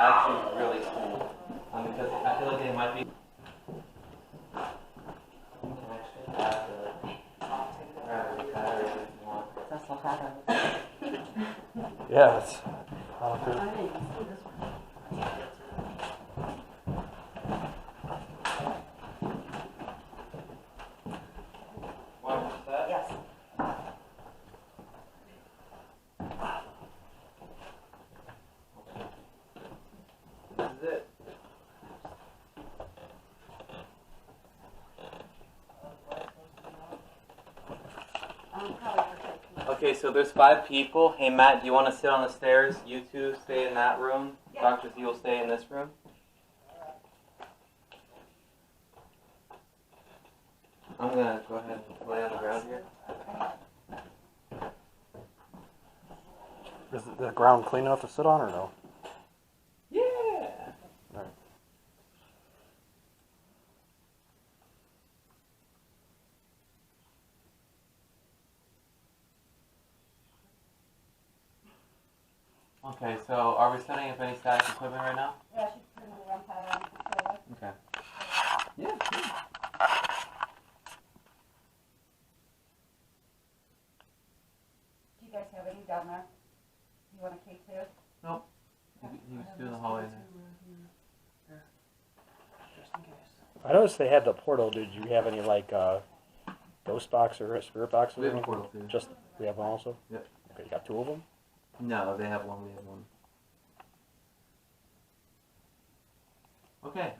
actually really cool. Because I feel like they might be. Yeah, it's. Yes. This is it. Okay, so there's 5 people. Hey Matt, do you want to sit on the stairs? You two stay in that room. Yeah. Dr. Z will stay in this room. I'm gonna go ahead and lay on the ground here. Is the ground clean enough to sit on or no? Yeah. All right. Okay, so are we setting up any static equipment right now? Yeah, she's putting the run pad on the controller. Okay. Yeah, sure. Do you guys have any down there? You want a cake too? Nope. You just do the hallway there. Just in case. I noticed they had the portal. Did you have any like ghost box or spirit boxes? We have a portal too. Just we have one also. Yep. Okay, you got 2 of them. No, they have one. We have one. Okay.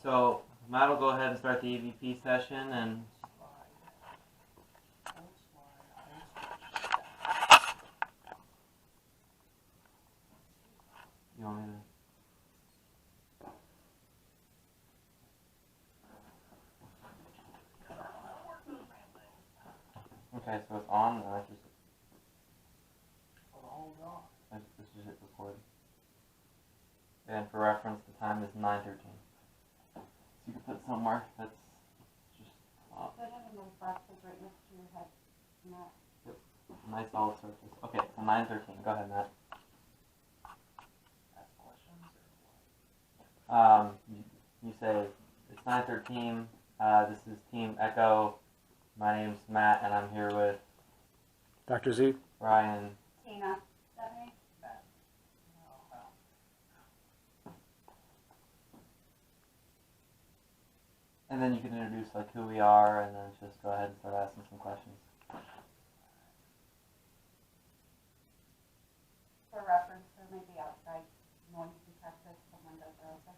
So Matt will go ahead and start the EVP session, and you want me to? Okay, so it's on, and I just hit record. And for reference, the time is 9:13. So you can put somewhere that's just Put it in those boxes right next to your head. Matt. Yep. Nice solid surface. Okay, so 9:13. Go ahead, Matt. Ask questions or what? You say it's 9:13. This is Team Echo. My name's Matt, and I'm here with Dr. Z. Bryan. Tina. Stephanie. And then you can introduce like who we are, and then just go ahead and start asking some questions. For reference, there may be outside noise detectors. Someone does their own thing.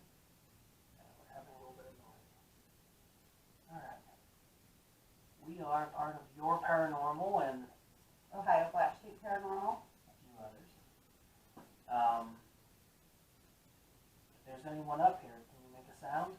We're having a little bit of noise. Alright. We are part of YourParanormal and Ohio Black Sheep Paranormal. a few others. If there's anyone up here, can you make a sound?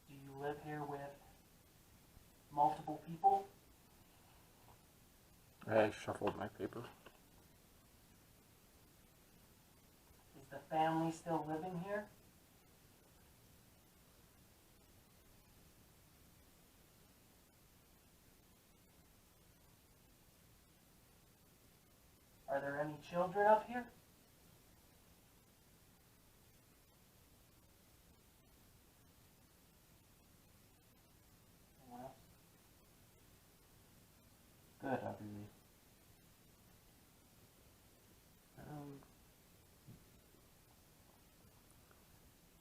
Do you live here with multiple people? I shuffled my paper. Is the family still living here? Are there any children up here? Anyone else? Good, Dr. Z.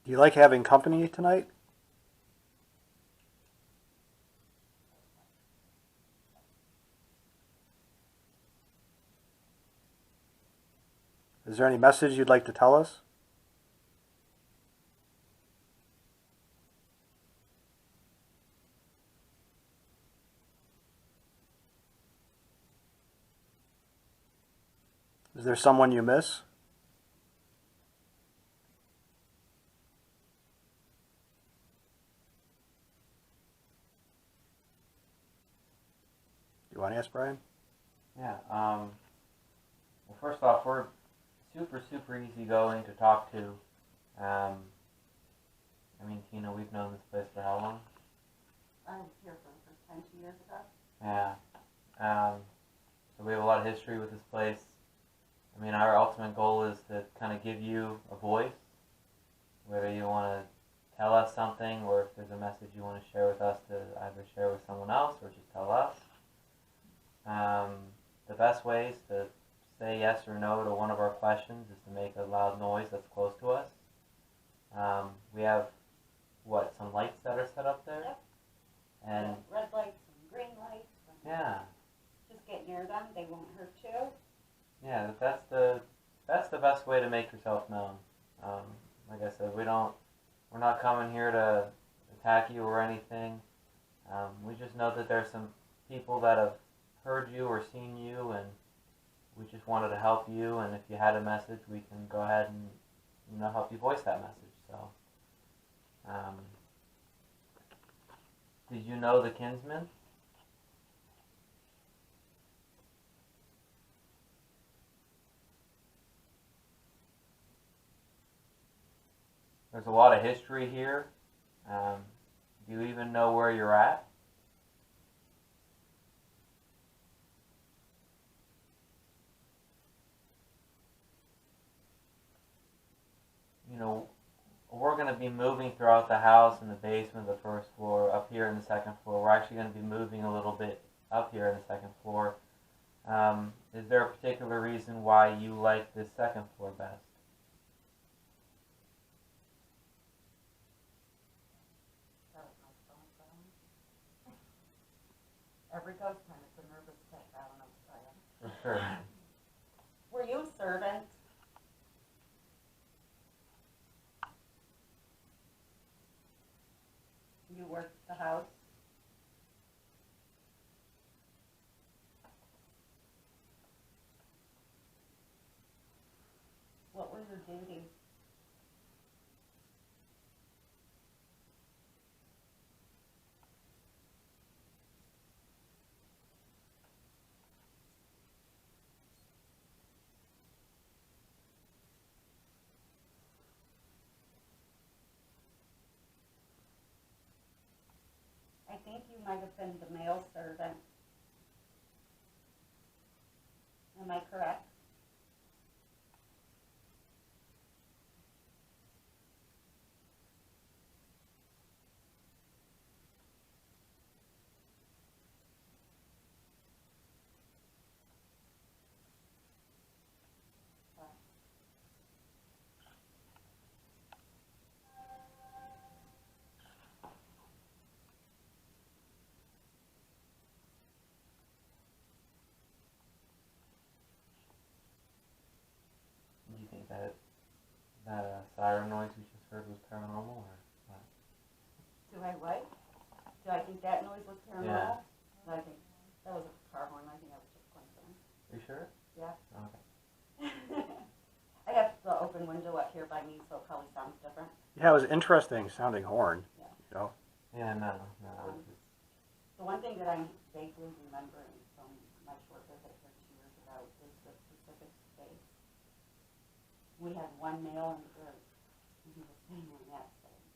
Do you like having company tonight? Is there any message you'd like to tell us? Is there someone you miss? You want to ask Bryan? Yeah. Well, first off, we're super, super easygoing to talk to. I mean, Tina, we've known this place for how long? I was here for the first time 2 years ago. Yeah. So we have a lot of history with this place. I mean, our ultimate goal is to kind of give you a voice, whether you want to tell us something or if there's a message you want to share with us to either share with someone else or just tell us. The best ways to say yes or no to one of our questions is to make a loud noise that's close to us. We have, some lights that are set up there? Yep. And Red lights and green lights. And yeah. just get near them, they won't hurt you. Yeah, that's the best way to make yourself known. Like I said, we're not coming here to attack you or anything. We just know that there's some people that have heard you or seen you, and we just wanted to help you. And if you had a message, we can go ahead and help you voice that message. So, did you know the Kinsman? There's a lot of history here. Do you even know where you're at? We're going to be moving throughout the house in the basement, the first floor, up here in the second floor. We're actually going to be moving a little bit up here in the second floor. Is there a particular reason why you like this second floor best? Every ghost time it's a nervous tick. I don't know what to tell you. For sure. Were you a servant? You worked the house? What were your duties? I think you might have been the male servant. Am I correct? Do you think that siren noise we just heard was paranormal, or what? Do I what? Do I think that noise was paranormal? Yeah. I think that was a car horn. I think that was just coincidence. Are you sure? Yeah. Okay. I have the open window up here by me, so it probably sounds different. Yeah, it was an interesting sounding horn. Yeah. You know? Yeah, no. The one thing that I'm vaguely remembering from my short visit here 2 years ago is the specific space. We had one male in the group, and he was sitting in that space.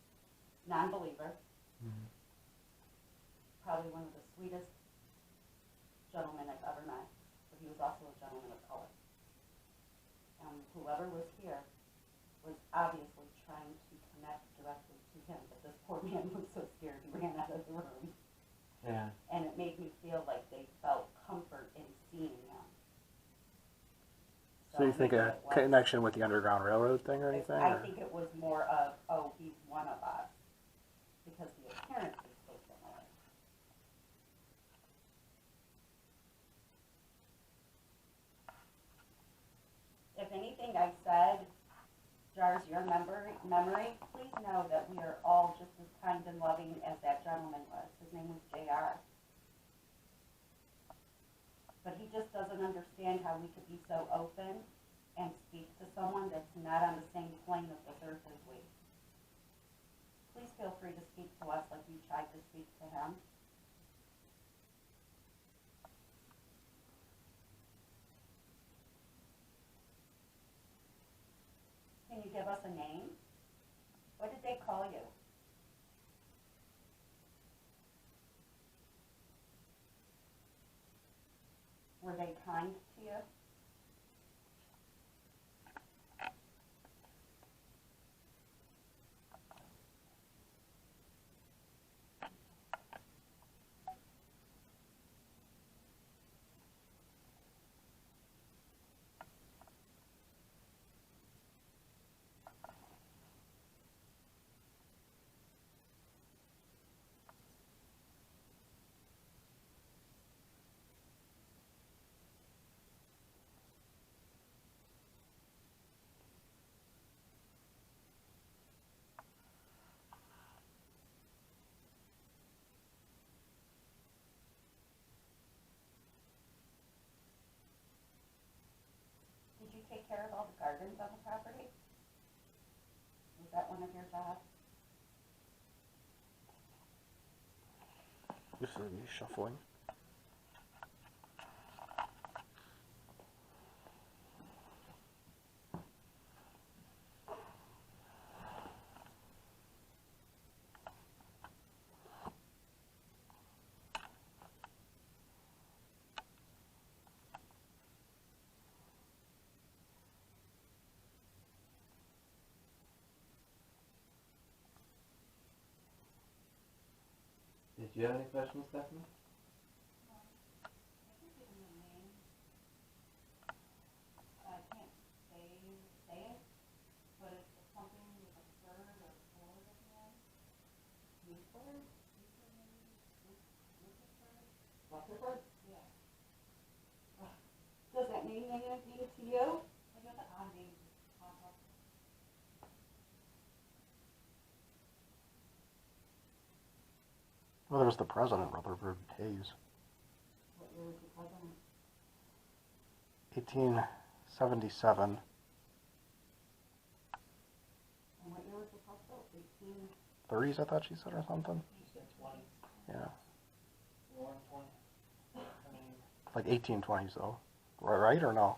Non-believer, Mm-hmm. probably one of the sweetest gentlemen I've ever met, but he was also a gentleman of color. Whoever was here was obviously trying to connect directly to him, but this poor man was so scared he ran out of the room. Yeah. And it made me feel like they felt comfort in seeing him. So you think a connection with the Underground Railroad thing or anything? I think it was more of, oh, he's one of us, because the appearance is so similar. If anything I said jars your memory, please know that we are all just as kind and loving as that gentleman was. His name was J.R. But he just doesn't understand how we could be so open and speak to someone that's not on the same plane of this earth as we. Please feel free to speak to us like you tried to speak to him. can you give us a name? What did they call you? Were they kind to you? Did you take care of all the gardens on the property? Was that one of your jobs? This is me shuffling. Did you have any questions, Stephanie? Rutherford? Yeah. Does that mean anything to you? I got the odd name pop up. Well, there's the president, Rutherford Hayes. What year was the president? 1877. And what year was the hospital? 18. 30s, I thought she said, or something. She said 20. Yeah. War 20. I mean, Like 1820s, though. Right or no? no,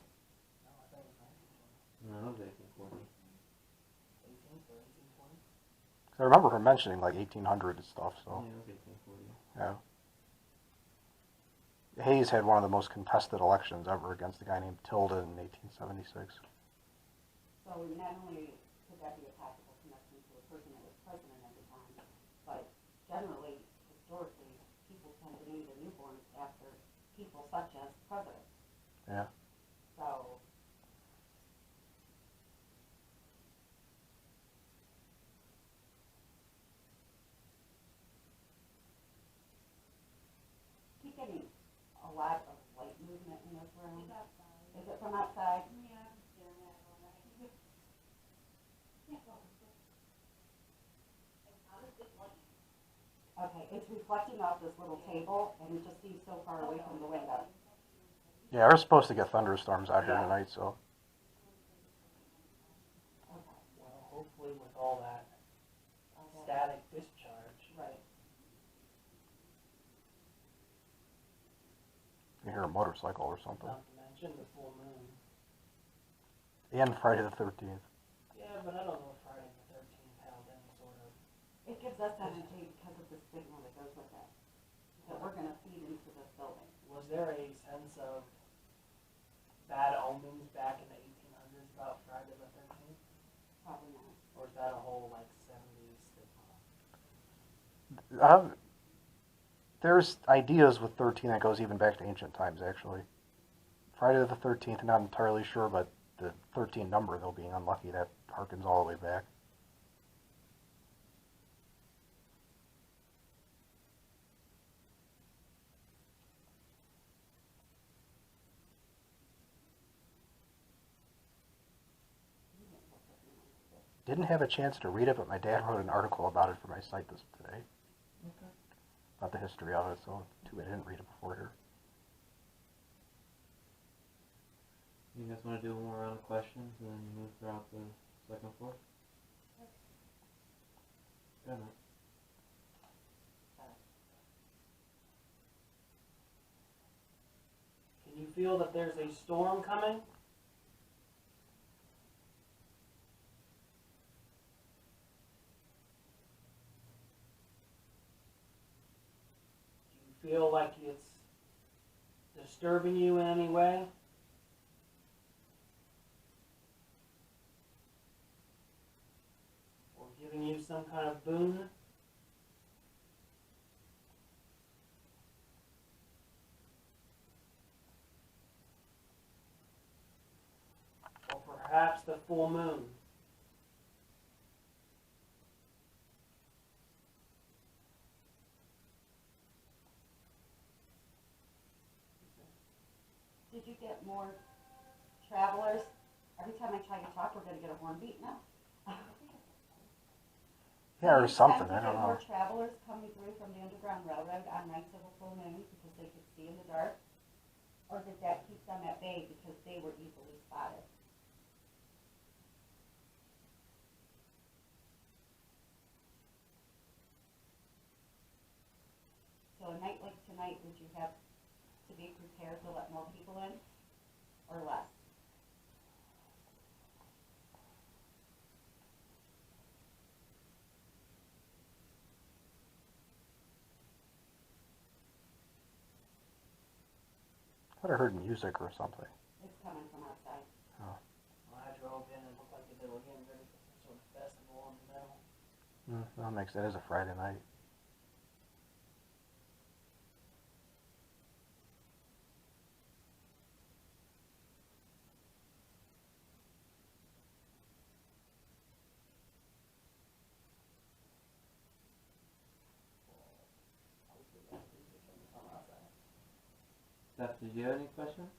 I thought it was 1920. No, it was 1840. 18th or 1820? 'Cause I remember her mentioning like 1800 and stuff, so. Yeah, it was 1840. Yeah. Hayes had one of the most contested elections ever against a guy named Tilden in 1876. So not only could that be a possible connection to a person that was president at the time, but generally, historically, people tend to name their newborns after people such as presidents. Yeah. So, keep getting a lot of light movement in this room. It's outside. Is it from outside? Yeah, I'm staring at it all night. Okay, it's reflecting off this little table, and it just seems so far away from the window. Yeah, we're supposed to get thunderstorms out here tonight, so. Okay, Well, hopefully with all that static discharge. right. You hear a motorcycle or something. Not to mention the full moon. And Friday the 13th. Yeah, but I don't know if Friday the 13th held any sort of. It gives us energy because of the stigma that goes with it, that we're gonna feed into this building. Was there a sense of bad omens back in the 1800s about Friday the 13th? Probably not. Or is that a whole like 70s stigma? There's ideas with 13 that goes even back to ancient times, actually. Friday the 13th, not entirely sure, but the 13 number, though, being unlucky, that harkens all the way back. Didn't have a chance to read it, but my dad wrote an article about it for my site today. Okay. About the history of it, so too bad I didn't read it before here. You guys want to do one more round of questions and then move throughout the second floor? Good night. Can you feel that there's a storm coming? feel like it's disturbing you in any way? Or giving you some kind of boon? Or perhaps the full moon? Did you get more travelers? Every time I try to talk, we're gonna get a horn beat now. Yeah, or Do you something, tend to I don't get know. more travelers coming through from the Underground Railroad on nights of a full moon because they could see in the dark? Or did that keep them at bay because they were easily spotted? So a night like tonight, would you have to be prepared to let more people in or less? I thought I heard music or something. It's coming from outside. When I drove in, it looked like they were getting ready for some sort of festival in the middle. That makes it is a Friday night. Hopefully that music coming from outside. Steph, did you have any questions?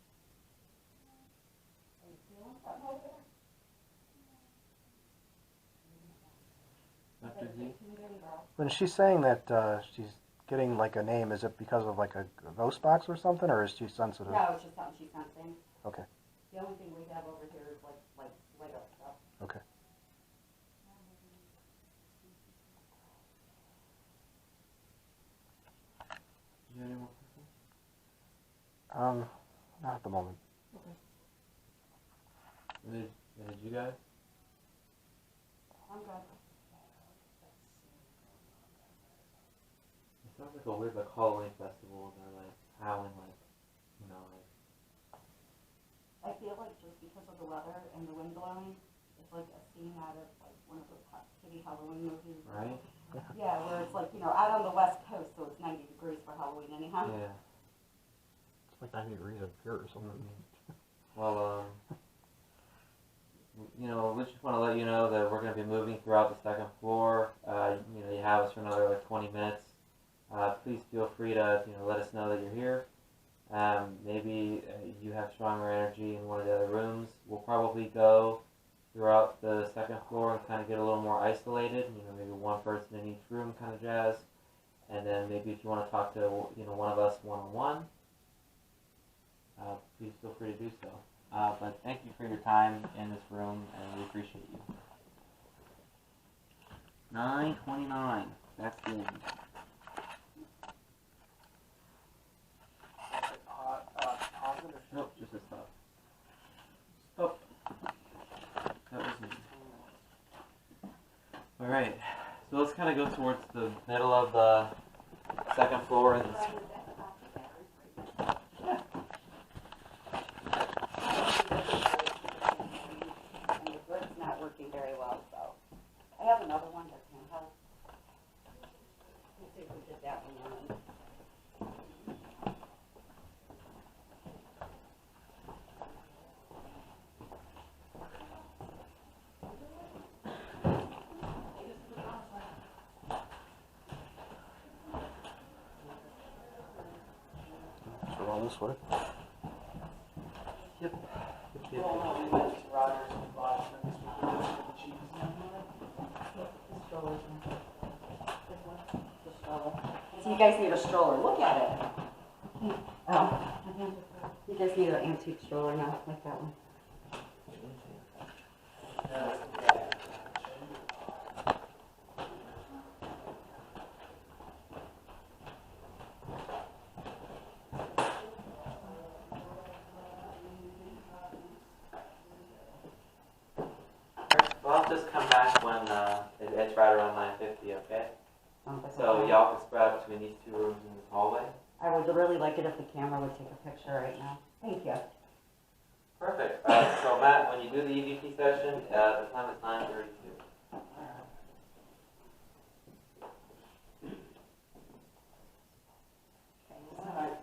Are you feeling something over there? Dr. Z? Can you hear me, Rob? When she's saying that she's getting like a name, is it because of like a ghost box or something, or is she sensitive? No, it's just something she's sensing. Okay. The only thing we have over here is like light up stuff. Okay. Did you have any more questions? Not at the moment. Did you guys? I'm good. It sounds like a weird like Halloween festival. They're like howling like, you know, like. I feel like just because of the weather and the wind blowing, it's like a scene out of like one of those kitty Halloween movies. Right? Yeah, where it's like, out on the West Coast, so it's 90 degrees for Halloween anyhow. Yeah. It's like 90 degrees up here or something. Well, we just want to let you know that we're going to be moving throughout the second floor. You have us for another like 20 minutes. Please feel free to, let us know that you're here. Maybe you have stronger energy in one of the other rooms. We'll probably go throughout the second floor and kind of get a little more isolated. Maybe one person in each room kind of jazz. And then maybe if you want to talk to, one of us one-on-one, please feel free to do so. But thank you for your time in this room, and we appreciate you. 9:29. That's the end. Nope, just a stop. Stop. That was me. Alright, so let's kind of go towards the middle of the second floor. And It's not working very well, so. I have another one that can help. Let's see if we did that one on. So all this way. Yep. So you guys need a stroller. Look at it. Oh, you guys need an antique stroller now, like that one. Well, I'll just come back when it's right around 9:50, okay? Sounds like a So plan. y'all can spread out between these two rooms in this hallway. I would really like it if the camera would take a picture right now. Thank you. Perfect. So Matt, when you do the EVP session, the time is 9:32. Alright.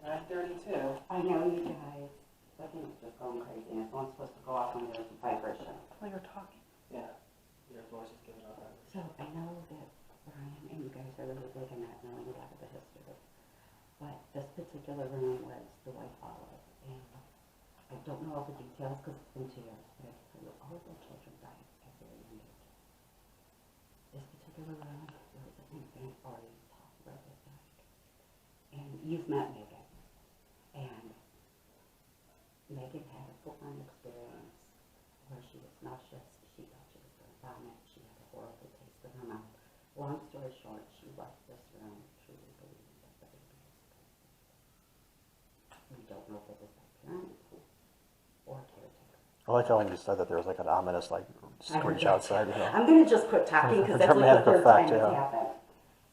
9:32. I know you guys, I think it's just going crazy, and it's only supposed to go off when there's a vibration. Well, you're talking. Yeah. Your voice is giving off that. So I know that Bryan and you guys are really big on not knowing a lot of the history, but this particular room was the White Olive, and I don't know all the details because it's been 2 years, but I can tell you all of the children died at very young age. This particular room, there was an infant already talked about that died, and you've met Megan, and Megan had a full-on experience where she was nauseous, she thought she was going to vomit, she had a horrible taste in her mouth. Long story short, she left this room truly believing that the baby was poisoned. We don't know if it was by parents or caretaker. I like how when you said that there was like an ominous like screech outside. You know? I'm going to just quit talking because that's like the Dramatic third effect, time it's yeah. happened.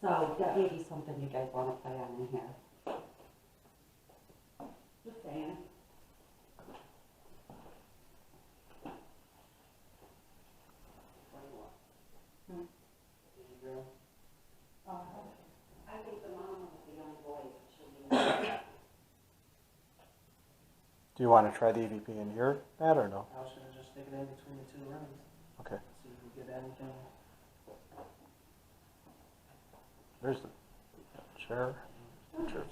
So that may be something you guys want to play on in here. Just saying. I think the mom was the young boy. Do you want to try the EVP in here, Matt, or no? I was gonna just stick it in between the two rooms. Okay. See if we get anything. There's the chair. Sure.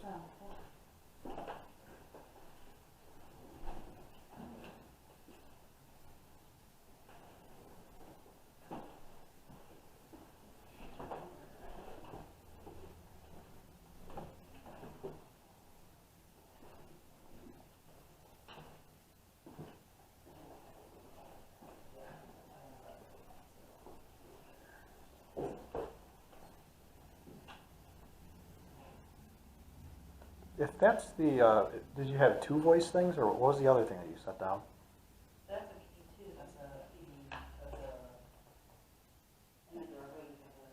If that's the, did you have two voice things, or what was the other thing that you set down? That's a key too, that's a,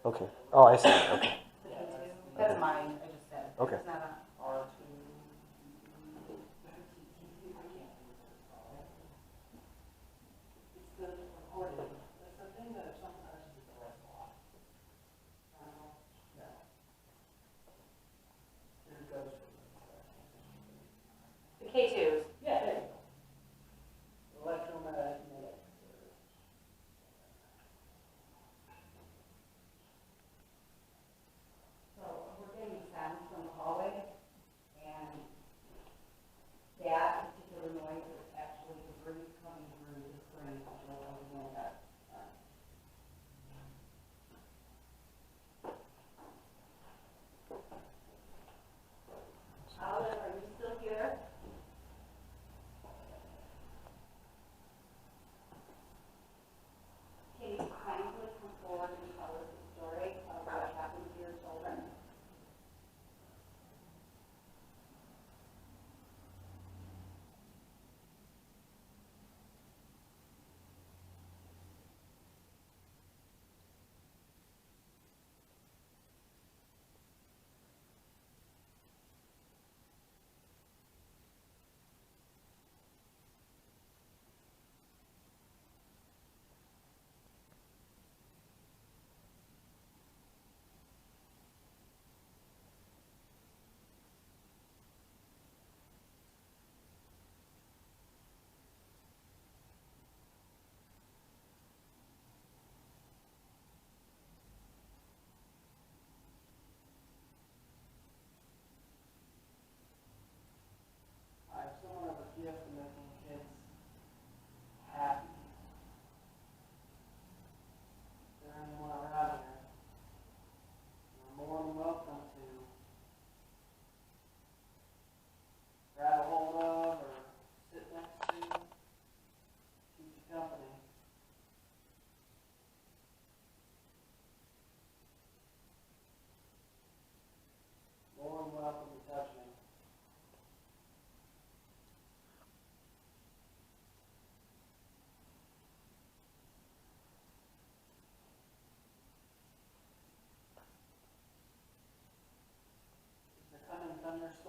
Okay. Oh, I see. Okay. That's mine, I just said. Okay. It's not a, R2. It's the recording, it's the thing that if something touches it, the rest will off. Yeah. Here it goes. the K2s. Yeah, there you go. Electromagnetic. So we're getting sound from the hallway.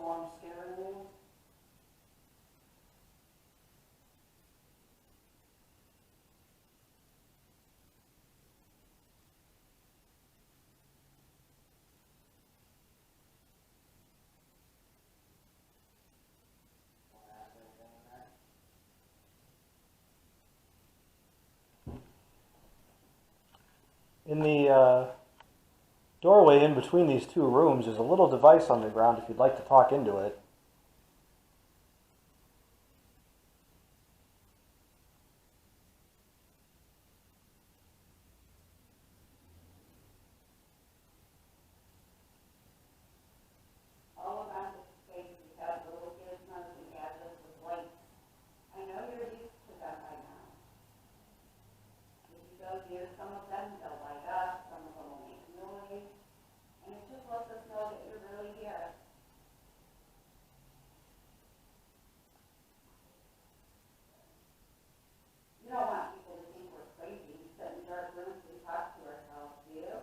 storm scaring you? In the doorway in between these two rooms is a little device on the ground if you'd like to talk into it. All around the space, we have little gizmos and gadgets with lights. I know you're used to them by now. If you go near some of them, they'll light up, some of them will make noise, and it just lets us know that you're really here. You don't want people to think we're crazy, we sit in dark rooms and talk to ourselves, do you?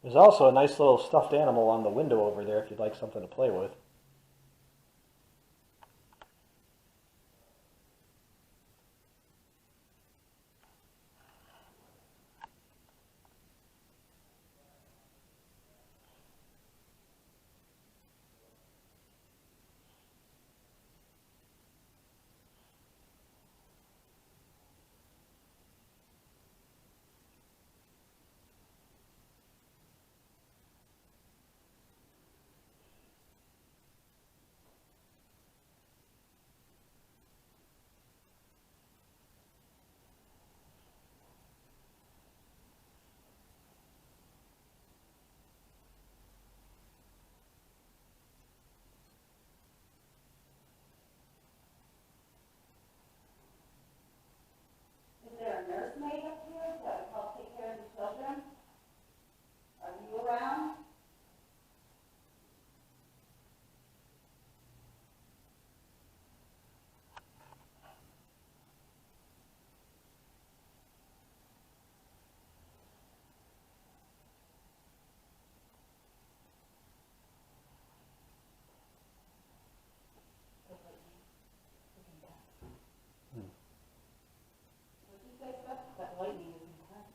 There's also a nice little stuffed animal on the window over there if you'd like something to play with. Is there a nursemaid up here that would help take care of the children? Are you around? What did you say, Beth? That lightning is intense.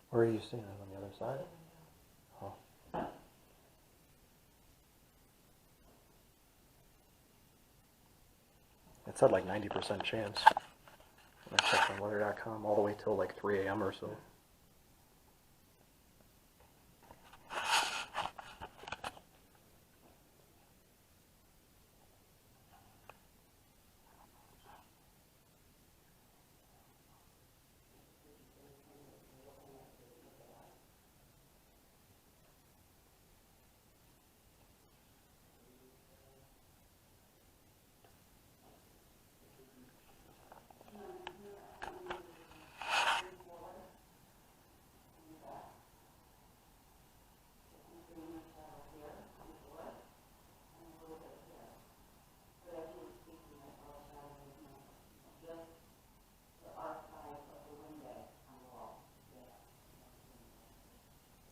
Where are you seeing it, on the other side? Oh. It said like 90% chance. I checked on weather.com all the way till like 3 a.m. or so.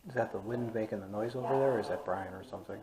Is that the wind making the noise over there, or is that Bryan or something?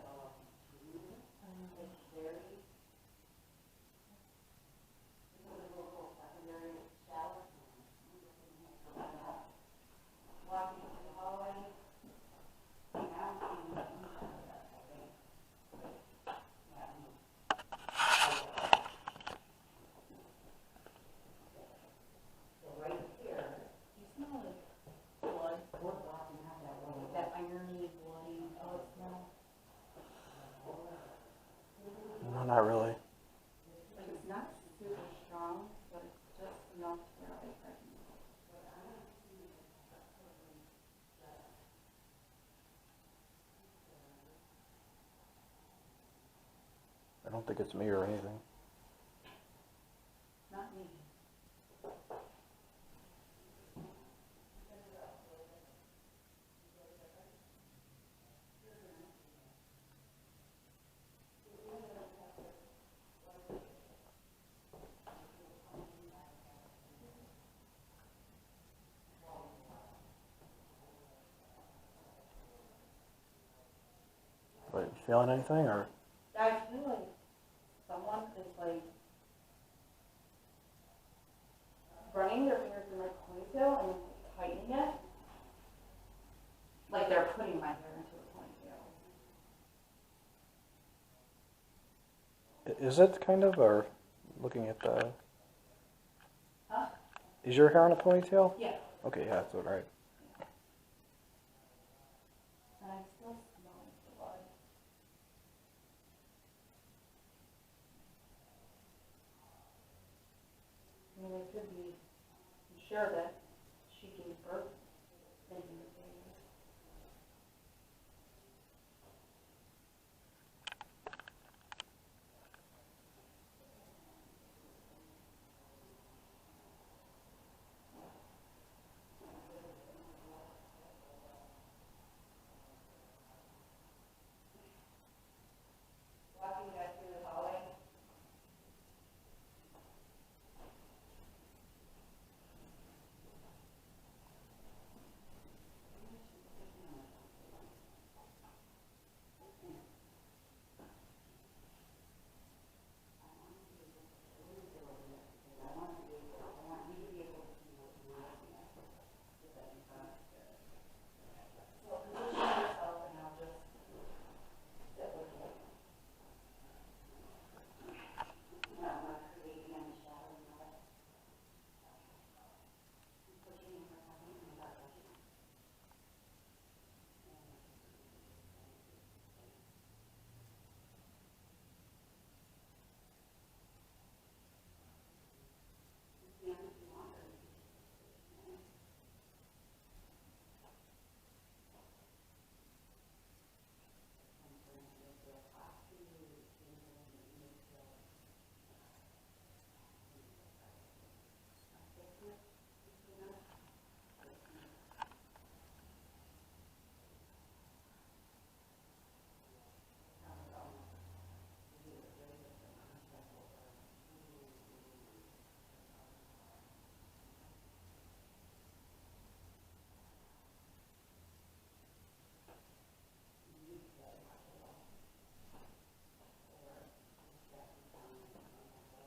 No, not really. Like, it's not super strong, but it's just enough where I can. I don't think it's me or anything. Not me. feeling anything, or? I feel like someone is like running their fingers in my ponytail and tightening it. Like they're putting my hair into a ponytail. Is it kind of, or looking at the... Huh? Is your hair in a ponytail? Yeah. Okay, yeah, that's all right. And I still smell blood. I mean, it could be, I'm sure that she gave birth thinking the baby. Walking back through the hallway.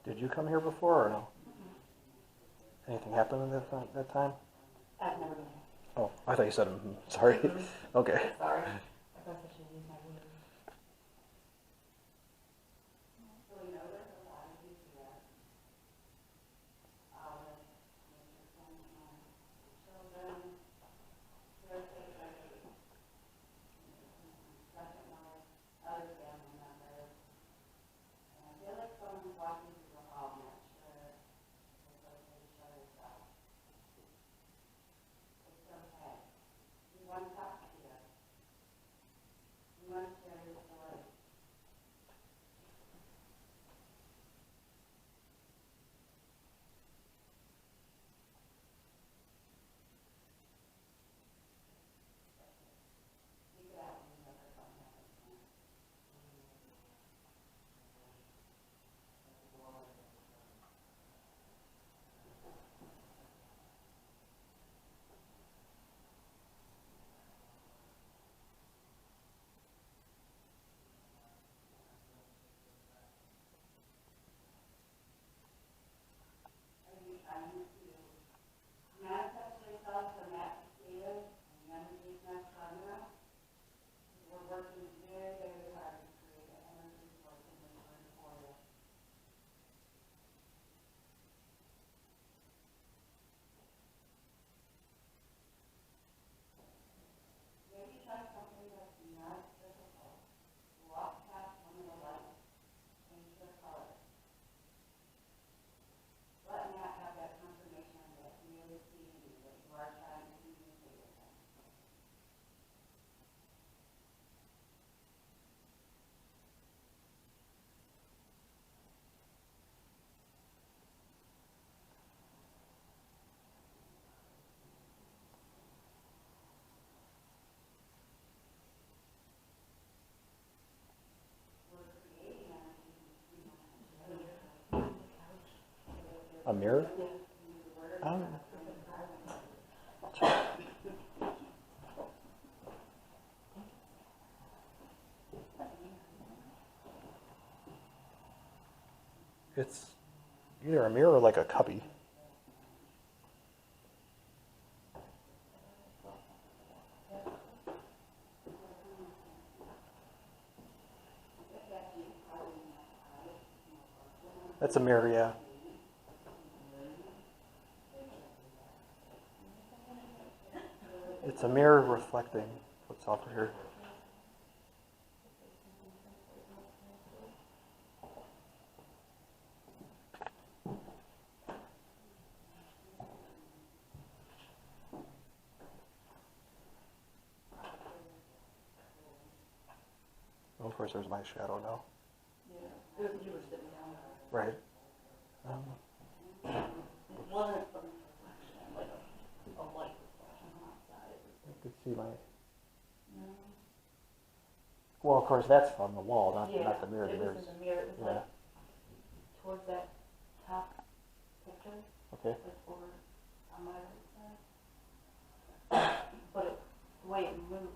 Did you come here before, or no? Anything happened at that time? I've never been here. Oh, I thought you said, sorry. Okay. Sorry. I guess I should use my words. So we know there's a lot of these here. Children, caretakers, second wife, other family members. And I feel like someone's walking through the hall, I'm not sure. It's okay to show yourself. It's okay. We want to talk to you. We want to share your story. Speak it out when you ever come back. Are you trying to manifest yourself or manifest and the energy is not strong enough? We're working very, very hard to create an energy source in this room for you. Maybe try something that's not difficult. Walk past one of the lights, change the color. Let Matt have that confirmation that he is seeing you, that you are trying to communicate with him. We're creating energy. A mirror? It's either a mirror or like a cubby. That's a mirror, yeah. It's a mirror reflecting what's over here. Oh, of course, there's my shadow now. Yeah, you were sitting down. Right. It wasn't a reflection, like a light reflection on outside. You could see my. No. Well, of course, that's on the wall, not the mirror. It was in the mirror. It was like towards that top picture. Okay. Like over on my right side. But the way it moved,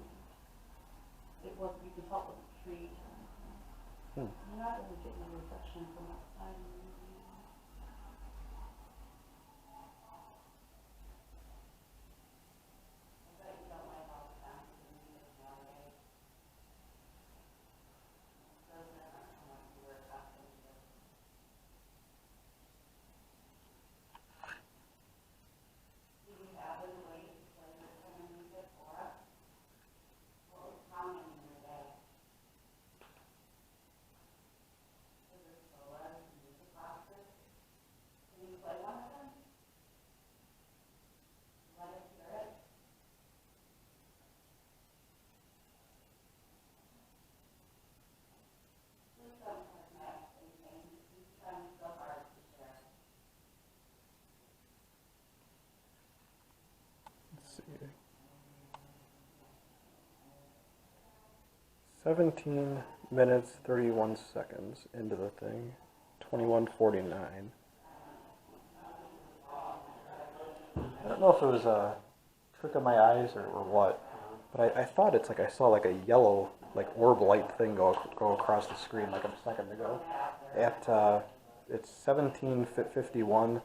it was, you could tell it was a tree. You're not really getting a reflection from outside. Let's see. 17 minutes, 31 seconds into the thing. 21:49. I don't know if it was a trick of my eyes or what, but I thought it's like I saw like a yellow, like orb light thing go across the screen like a second ago. At it's 17:51,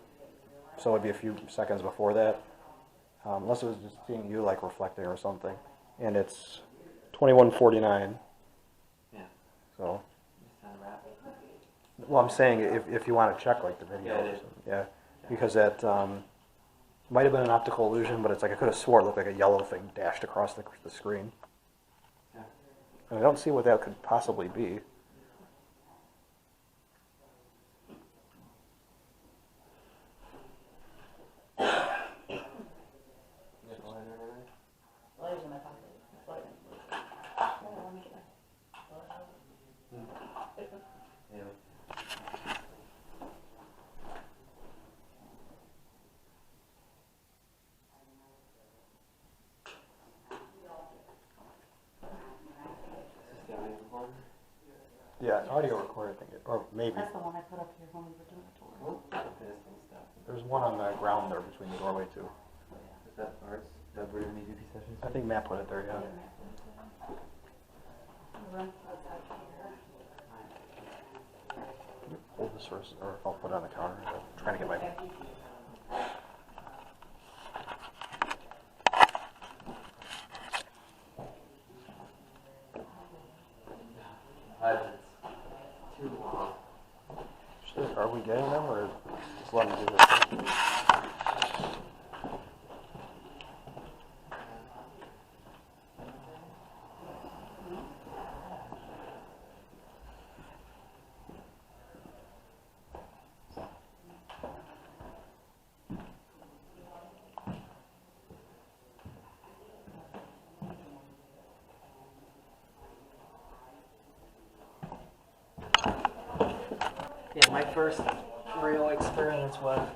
so it'd be a few seconds before that, unless it was just seeing you like reflecting or something. And it's 21:49. Yeah. So. Just kind of wrap it. Well, I'm saying if you want to check like the video, Yeah, or it is. something. Yeah, because that might have been an optical illusion, but it's like I could have swore it looked like a yellow thing dashed across the screen. Yeah. And I don't see what that could possibly be. You got the lighter over there? The lighter's in my pocket. It's lighter. Let me get my. Yeah. Is this the audio recorder? Yeah, audio recorder, I think, or maybe. That's the one I put up here when we were doing the tour. Oh, this and stuff. There's one on the ground there between the doorway too. Is that ours? Is that where we do these sessions? I think Matt put it there, yeah. Hold this first, or I'll put it on the counter. I'm trying to get my. Too long. Are we getting them, or just let them do this? Yeah, my first real experience was,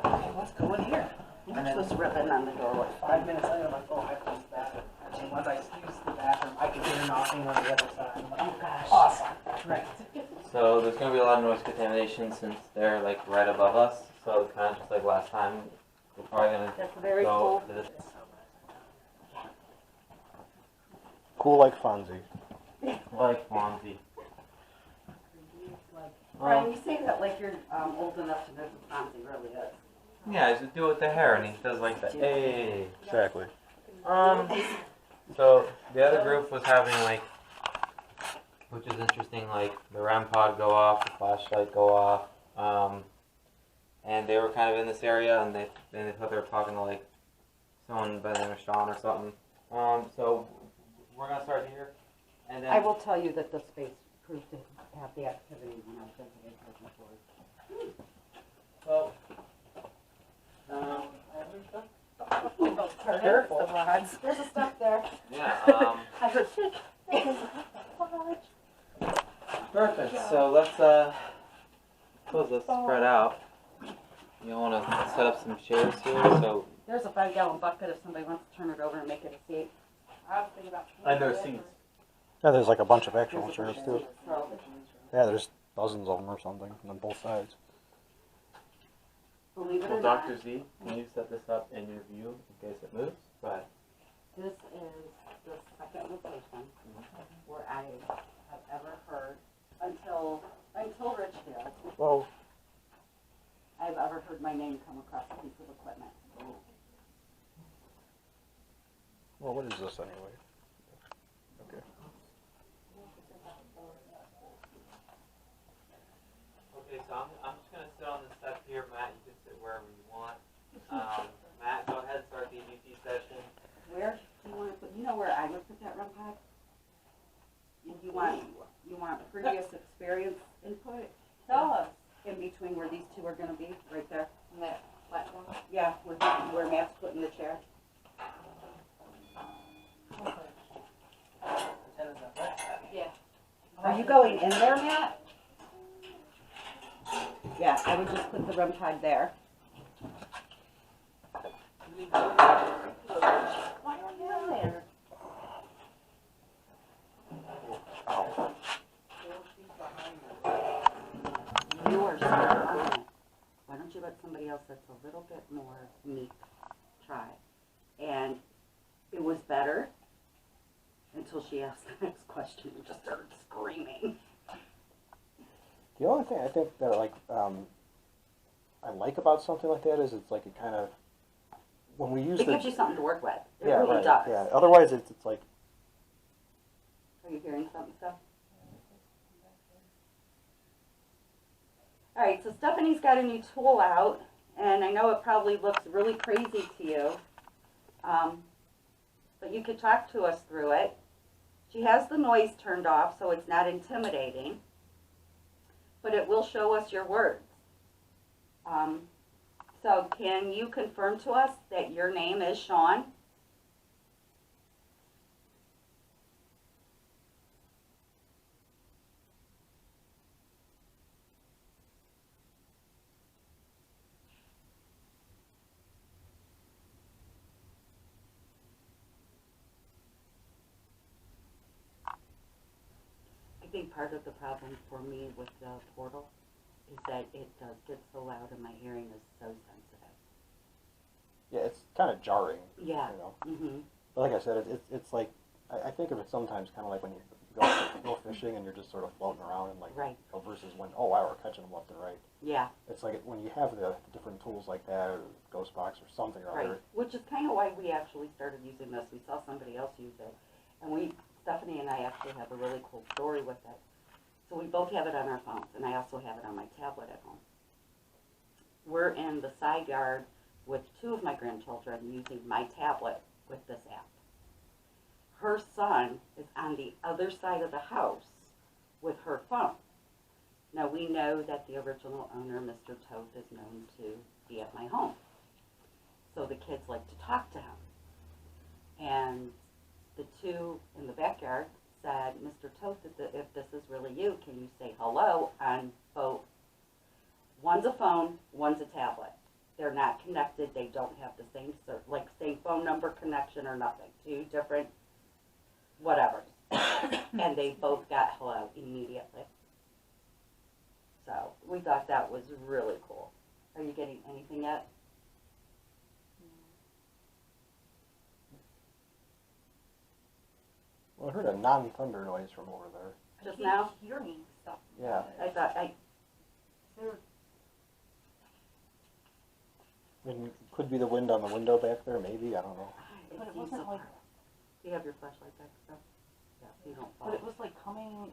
okay, let's go in here. And then Just ripping on the door with 5 minutes later, my phone, I closed the bathroom. And once I used the bathroom, I could hear knocking on the other side. I'm like, Oh gosh. awesome, great. So there's going to be a lot of noise contamination since they're like right above us. So it's kind of just like last time. We're probably going to That's very go cool. to this. Cool like Fonzie. Like Fonzie. It's like Brian, you say that like you're old enough to know who Fonzie really is. Yeah, I just do it with the hair, and he does like the hey. Exactly. So the other group was having like, which is interesting, like the REM pod go off, the flashlight go off, and they were kind of in this area, and they thought they were talking to like someone by the name of Sean or something. So we're gonna start here, and then I will tell you that the space proved to have the activity when I was visiting her before. well, Careful. There's a stuff there. yeah. I heard Perfect. So let's spread out. You want to set up some chairs here, so. There's a 5-gallon bucket if somebody wants to turn it over and make it a seat. I was thinking about. And there's seats. Yeah, there's like a bunch of actual There's a chairs bunch too. of seats, so- Yeah, there's dozens of them or something on both sides. Believe it Well, or not, Dr. Z, can you set this up in your view in case it moves? Go ahead. this is the second location where I have ever heard, until Richfield, Whoa. I've ever heard my name come across a piece of equipment. Well, what is this anyway? Okay. Okay, so I'm just going to sit on this step here. Matt, you can sit wherever you want. Matt, go ahead and start the EVP session. Where do you want to put, you know where I would put that REM pod? You want previous experience input? Tell us. In between where these two are gonna be, right there. On that platform? Yeah, where Matt's putting the chair. Yeah. Are you going in there, Matt? Yeah, I would just put the REM pod there. Why are you there? You are so on it. Why don't you let somebody else that's a little bit more meek try? And it was better until she asked the next question and just started screaming. The only thing I think that I like about something like that is it's like it kind of when we use It the gives you something to work with. It yeah really right does. yeah. Otherwise it's like Are you hearing something, Steph? All right, so Stephanie's got a new tool out, and I know it probably looks really crazy to you, but you could talk to us through it. She has the noise turned off, so it's not intimidating, but it will show us your words. So can you confirm to us that your name is Sean? I think part of the problem for me with the portal is that it does get so loud and my hearing is so sensitive. yeah it's kind of jarring. Yeah. You know. Mm-hmm. But like I said, it's like I think of it sometimes kind of like when you go fishing and you're just sort of floating around and like Right. versus when oh wow we're catching them left and right. Yeah. It's like when you have the different tools like that or ghost box or something or Right. other. Which is kind of why we actually started using this. We saw somebody else use it, and Stephanie and I actually have a really cool story with it. So we both have it on our phones, and I also have it on my tablet at home. We're in the side yard with two of my grandchildren using my tablet with this app. Her son is on the other side of the house with her phone. Now we know that the original owner, Mr. Toth, is known to be at my home. So the kids like to talk to him. And the two in the backyard said, Mr. Toth, if this is really you, can you say hello on both? One's a phone, one's a tablet. They're not connected. They don't have the same phone number connection or nothing. Two different whatevers. And they both got hello immediately. So we thought that was really cool. Are you getting anything yet? Well, I heard a non-thunder noise from over there. Just now? Hearing stuff. Yeah. I thought There, I mean, could be the wind on the window back there, maybe, I don't know. but it wasn't like, Do you have your flashlight back stuff? Yeah, so you don't fall. but it was like coming,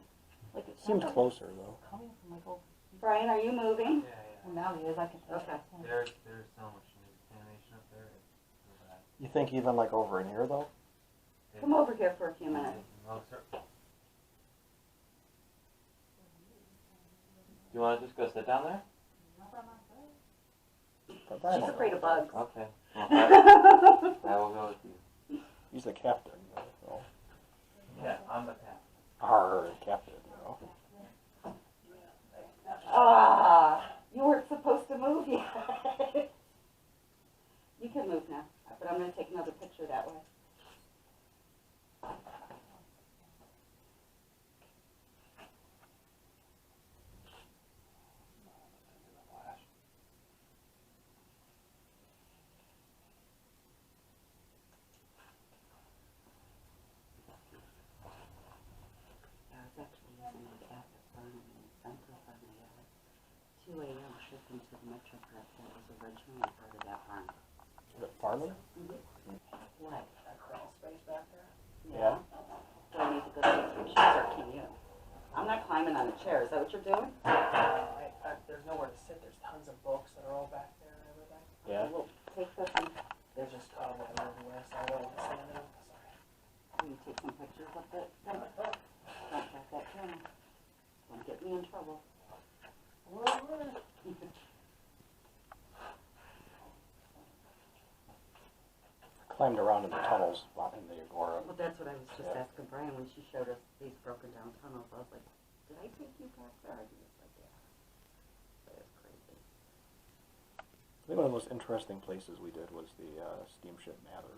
like it Seemed sounded closer, though. coming from like over. Brian, are you moving? Yeah, Well, now he is, I can tell. Okay. There's so much contamination up there. It's so bad. You think even like over in here, though? Come over here for a few minutes. No, sir. Do you want to just go sit down there? But Brian She's will afraid go. of bugs. Okay. Well, I will go with you. He's the captain, so. Yeah, I'm the captain. Our captain, you know. Ah, you weren't supposed to move yet. You can move now, but I'm going to take another picture that way. I was actually using my app at Bryan and sent us on the 2 a.m. shipping to the Metro Press that was originally part of that barn. The farmer? What? That crawl space back there? Yeah. Do I need to go take pictures or can you? I'm not climbing on a chair. Is that what you're doing? There's nowhere to sit. There's tons of books that are all back there and everything. Yeah. We'll take this and There's just cobwebs everywhere, so I won't stand in. Sorry. will you take some pictures of it. Don't drop that camera. Don't get me in trouble. Climbed around in the tunnels in the Agora. Well, that's what I was just Yeah. asking Brian when she showed us these broken down tunnels. I was like, did I take you back there? And he was like, yeah. That is crazy. I think one of the most interesting places we did was the steamship Mather.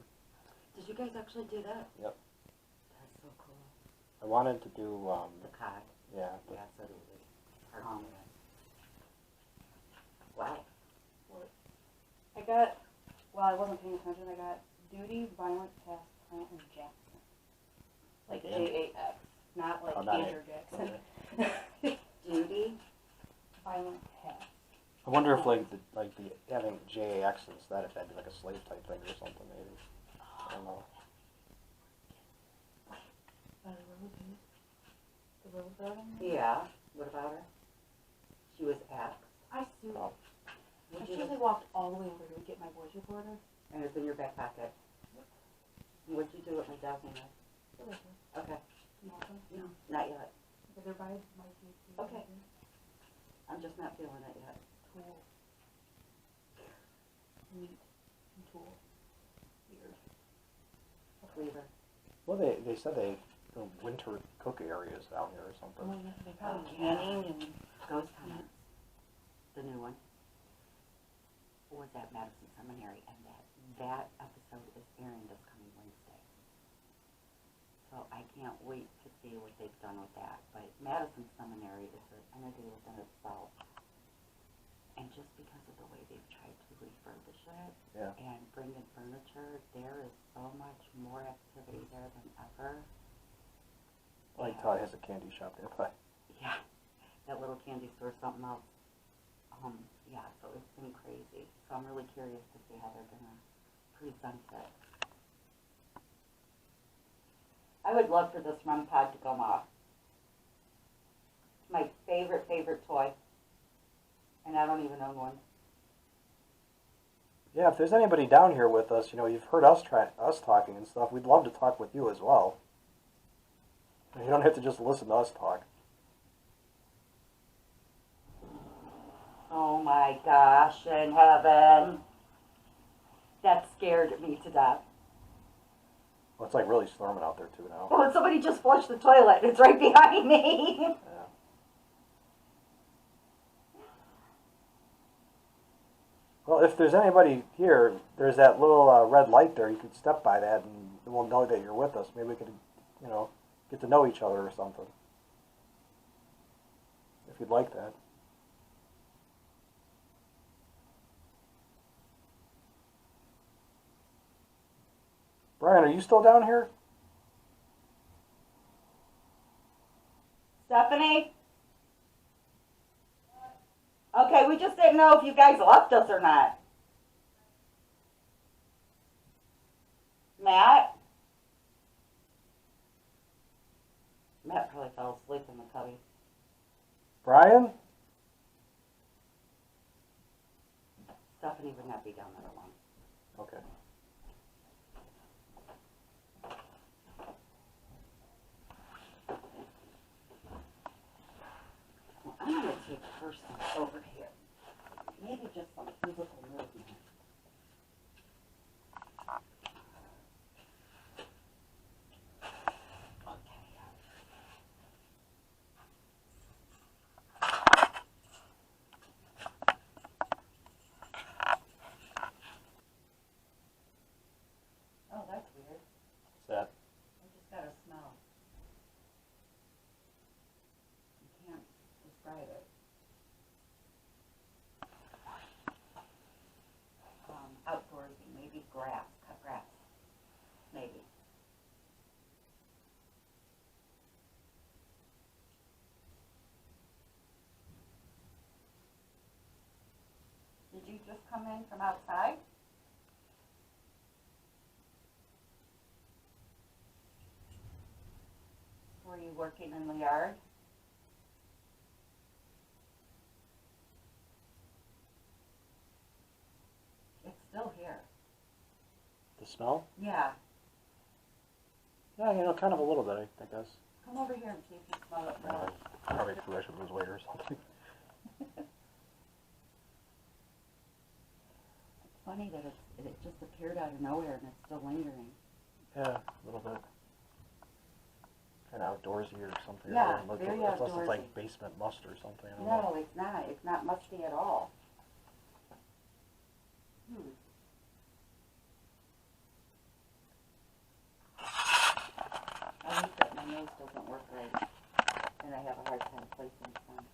Did you guys actually do that? Yep. That's so cool. I wanted to do, The cod. yeah, but Yeah, so do we. Wow. I got, well, I wasn't paying attention, I got Duty, Violent, Past, Plant, and Jackson. Like And- J-A-X, not like Oh, not Andrew it. Jackson. Duty? Violent, Past. I wonder if like the having JAX instead, if that'd be like a slave type thing or something maybe. I don't know. The Rose Garden? Yeah. What about her? She was axed. I sued. Oh. I Would you actually walked all the way over to get my voice recorder. and it's in your back pocket. What'd you do with my dog name? Okay. You want them? No, not yet. They're by my GP. Okay. I'm just not feeling it yet. Tool. Meat and tool. Weird. Cleaver. Well, they said they winter cook areas down here or something. Oh, yeah, they probably Canning and ghost hunters. The new one. Was at Madison Seminary, and that episode is airing this coming Wednesday. So I can't wait to see what they've done with that. But Madison Seminary is an entity within itself. And just because of the way they've tried to refurbish it Yeah. and bring in furniture, there is so much more activity there than ever. I like how it has a candy shop nearby. Yeah, that little candy store, something else. Yeah, so it's been crazy. So I'm really curious to see how they're gonna present it. I would love for this REM pod to come off. It's my favorite toy. And I don't even own one. Yeah, if there's anybody down here with us, you've heard us talking and stuff. We'd love to talk with you as well. You don't have to just listen to us talk. Oh my gosh, in heaven. That scared me to death. Well, it's like really storming out there too now. Oh, and somebody just flushed the toilet. It's right behind me. Yeah. Well, if there's anybody here, there's that little red light there. You could step by that and we'll know that you're with us. Maybe we could, get to know each other or something. If you'd like that. Brian, are you still down here? Stephanie? didn't know if you guys left us or not. Matt? Matt probably fell asleep in the cubby. Bryan? Stephanie would not be down there alone. Okay. Well, I'm going to take first over here. Maybe just some physical movement. Oh, that's weird. What's that? I just got a smell. You can't describe it. Outdoorsy, maybe grass, cut grass. Maybe. Did you just come in from outside? Were you working in the yard? It's still here. The smell? Yeah. Yeah, kind of a little bit, I guess. Come over here and see if you smell it. Really. Probably I should lose weight or something. It's funny that it just appeared out of nowhere and it's still lingering. Yeah, a little bit. Kind of outdoorsy or something. Yeah, Unless very it's outdoorsy. like basement must or something. I don't know. No, it's not. It's not musty at all. I hate that my nose doesn't work right, and I have a hard time placing some.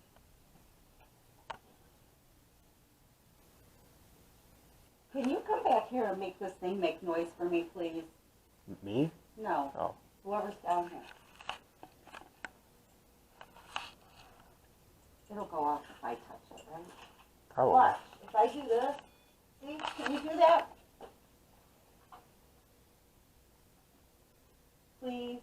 Can you come back here and make this thing make noise for me, please? Me? No. Oh. Whoever's down here. It'll go off if I touch it, right? Probably. Watch. If I do this, see? Can you do that? Please.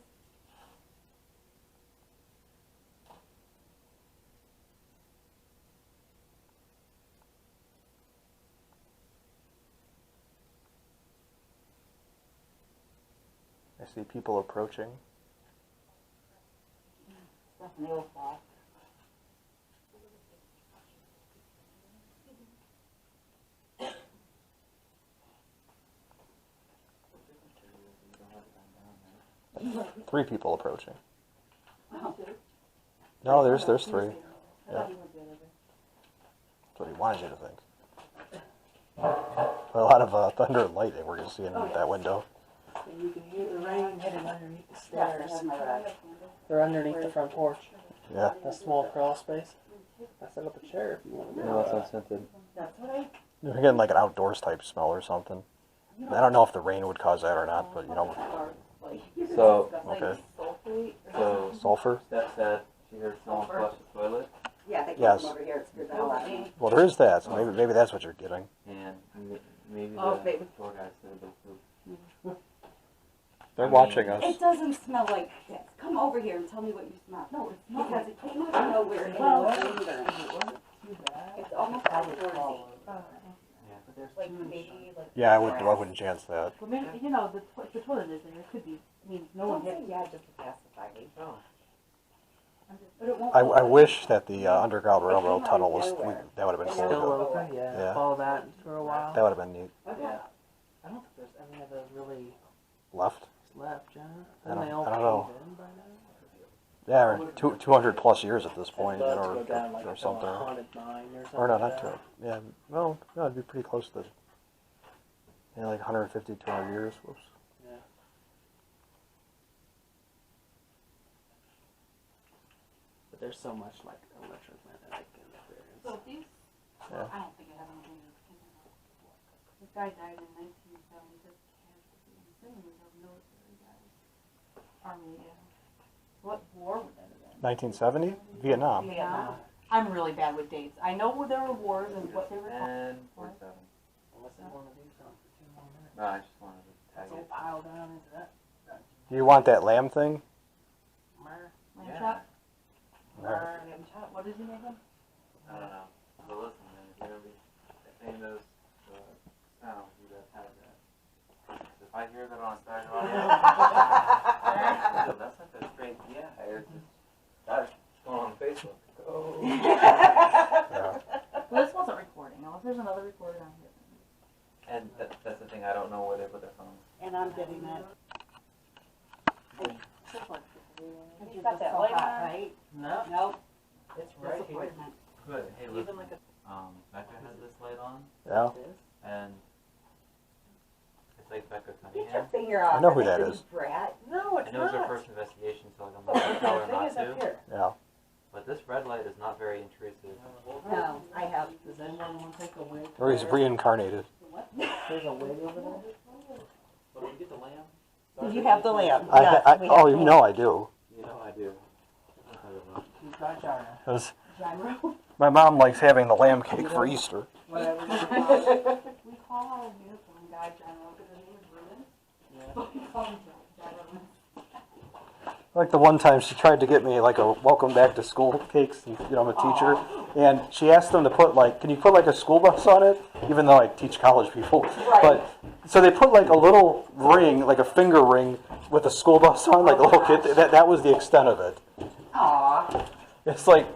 I see people approaching. Stephanie will fall. 3 people approaching. Oh. No, there's 3. Yeah. That's what he wanted you to think. A lot of thunder and lightning we're going to see in that window. And you can hear the rain hitting underneath the Yes, stairs. I have my rod. They're underneath the front porch. Yeah. That small crawl space. I set up a chair if you want to do No, that. that's unscented. That's what I. You're getting like an outdoors type smell or something. I don't know if the rain would cause that or not, but So, okay. So, Sulfur? Steph said she heard someone flush the toilet, Yeah, they Yes. come over here. It scared the hell out of me. Well, there is that, so maybe that's what you're getting. and maybe Oh, the baby. tour guide said it was poop. They're I watching mean, us. It doesn't smell like this. Come over here and tell me what you smell. No, it's not. Because it came out of nowhere and it was lingering. It's almost outdoorsy. Yeah, but there's Like maybe like. Yeah, I wouldn't chance that. Well, maybe, you know, if the toilet is there, it could be, I mean, no one Don't hit say yeah just to pacify me. Oh. But it won't. I wish that the Underground Railroad tunnel was, that would have been still cool. open, yeah. Yeah. Follow that for a while. That would have been neat. Okay. Yeah. I don't think there's any of those really Left? left, John. I Then don't- they all I don't know. caved in by now. Yeah, or 200 plus years at this point, I'd love to go down like or a something. haunted mine or something. Or no, like not that. too. Yeah, no, it'd be pretty close to, like 150, 200 years. Whoops. Yeah. But there's so much like electromagnetic interference. So these. Yeah. I don't think it has anything to do with it. This guy died in 1976. I'm assuming he was a military guy. Army, yeah. What war would that have been? 1970? Vietnam. Vietnam. I'm really bad with dates. I know there were wars and what they were called. 10:47. Unless they want to do something for 2 more minutes. No, I just wanted to tag That's all it. piled down into that. Do you want that lamb thing? Mer. Lamb Yeah. chop? Mer. Lamb chop? What did you make them? I don't know. But listen, man, if you're gonna be saying those sounds, you gotta have that. If I hear that on Saturday morning, that's not that strange. Yeah, it's just that's going on Facebook. Oh. Yeah. Well, this wasn't recording. Unless there's another recorder on here. And that's the thing. I don't know where they put their phones. And I'm getting that. You got that light on? Right? No, Nope. it's right here. Disappointment. Good. Hey, Even listen. like a Becca has this light on, Yeah. and it's like Becca Get your Cunningham. finger off. I know who it, that you is. brat. No, I it's know it was her not. first investigation, so like, I'm not gonna tell her The not thing is to. up here. Yeah. But this red light is not very intrusive. No, I have. Does anyone want to take a wig? Or he's reincarnated. There's a wig over there. But did you get the lamb? Did you have the lamb? I, Yes, I, we oh, have you the know I do. You know I do. She's got China. 'Cause gyro. my mom likes having the lamb cake for Easter. Whatever. We call our uniform guy General because his name is Ruben. Yeah. So we call him Gyro. Like the one time she tried to get me like a welcome back to school cakes, and, you know, I'm a teacher, and she asked them to put like, can you put like a school bus on it? Even though I teach college people. Right. But, so they put like a little ring, like a finger ring with a school bus on, like a little kid. That was the extent of it. Aw, It's like,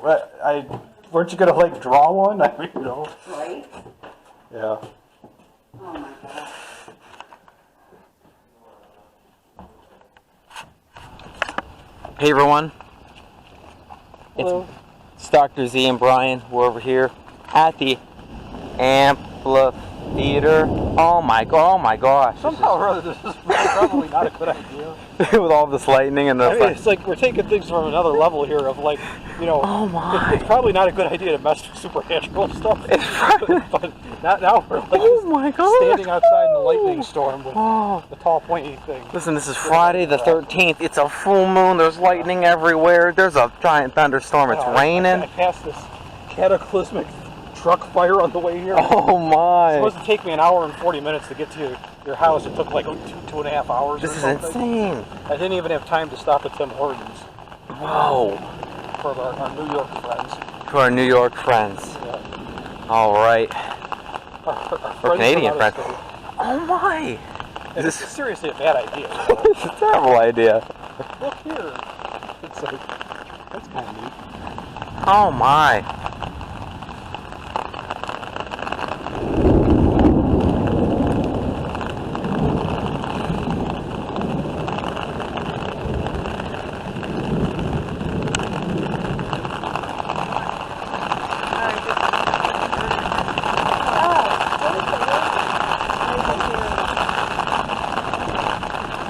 weren't you gonna like draw one? I mean, you know. right? Yeah. Oh my God. Hey everyone. Hello. It's Dr. Z and Bryan. We're over here at the amphitheater. Oh my gosh. Somehow or other, this is probably not a good idea. With all this lightning and the I mean, it's like we're taking things from another level here of like, you know, oh my. it's probably not a good idea to mess with supernatural stuff. But now we're like Oh my god. standing outside in a lightning storm with Oh. the tall pointy thing. Listen, this is Friday the 13th. It's a full moon. There's lightning everywhere. There's a giant thunderstorm. It's I raining. passed this cataclysmic truck fire on the way here. Oh It's my. supposed to take me an hour and 40 minutes to get to your house. It took like 2.5 hours. This or is something. insane. I didn't even have time to stop at Tim Hortons Whoa. for our New York friends. To our New York friends. Yeah. All right. Our Or Canadian from out friends. of state. Oh my. And This it's seriously a bad idea. It's a terrible idea. Look here. It's like, that's kind of neat. Oh my.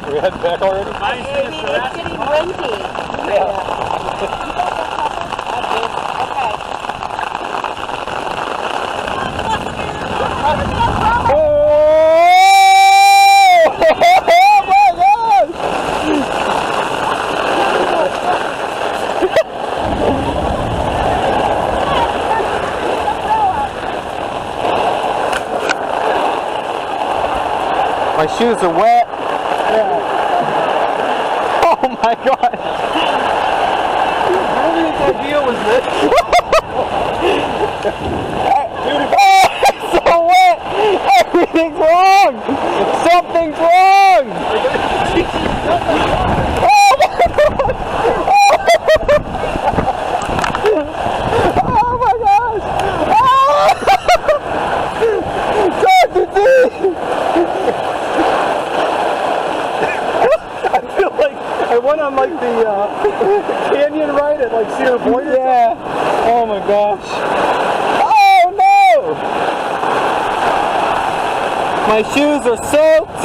Are we heading back already? Maybe it's getting windy. My shoes are wet. Oh my god. What idea was this? Oh, it's so wet. Everything's wrong. Something's wrong. Oh my god. Oh my gosh. Dr. D. I feel like I went on like the canyon ride at like Cedar Point. Yeah. Oh my gosh. Oh no! My shoes are soaked.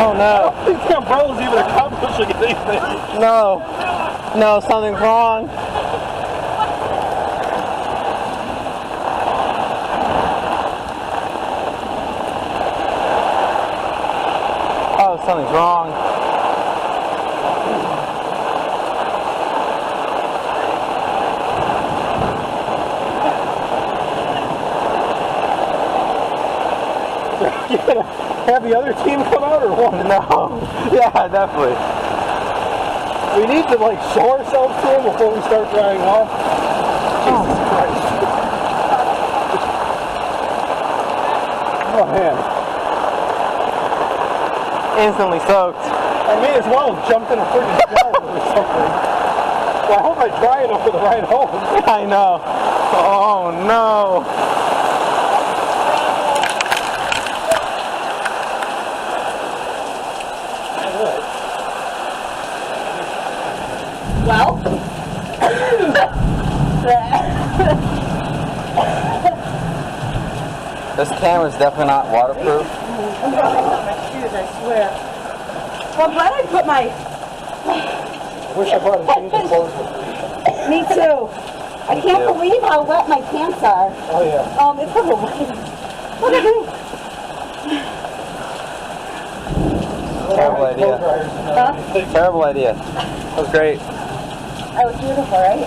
Oh no. These umbrellas even accomplishing anything. No. No, something's wrong. something's wrong. You gonna have the other team come out or what? No. Yeah, definitely. We need to like show ourselves to them before we start drying off. Jesus Christ. Oh man. Instantly soaked. I may as well have jumped in a freaking shower or something. Well, I hope I dry enough for the ride home. I know. Oh no. Well, This camera's definitely not waterproof. I'm gonna put my shoes, I swear. Well, I'm glad I put my. I wish I brought a change of clothes with me. Me too. I can't too. believe how wet my pants are. Oh yeah. It's a little wet. Look at this. Terrible idea. Huh? Terrible idea. That was great. That was beautiful, right?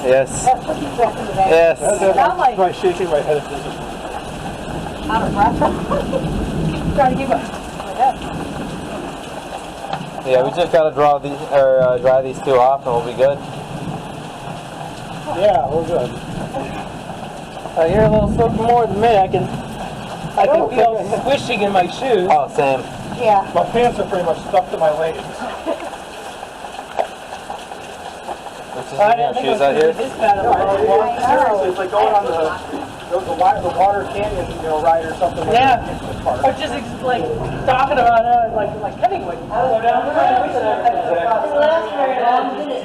Yes. That's what you said today. Yes. I'm like By shaking my head at this. out of breath. Trying to keep up. Yeah, we just gotta dry these two off, and we'll be good. Yeah, we're good. You're a little soaked more than me. I can feel squishing in my shoes. Oh, same. Yeah. My pants are pretty much stuck to my legs. Let's just leave our shoes out here. This bad of a Seriously, it's like going on the water canyon, ride or something. Yeah. Or just like talking about like Kennywood. Go down the road. It lasts very long, didn't it?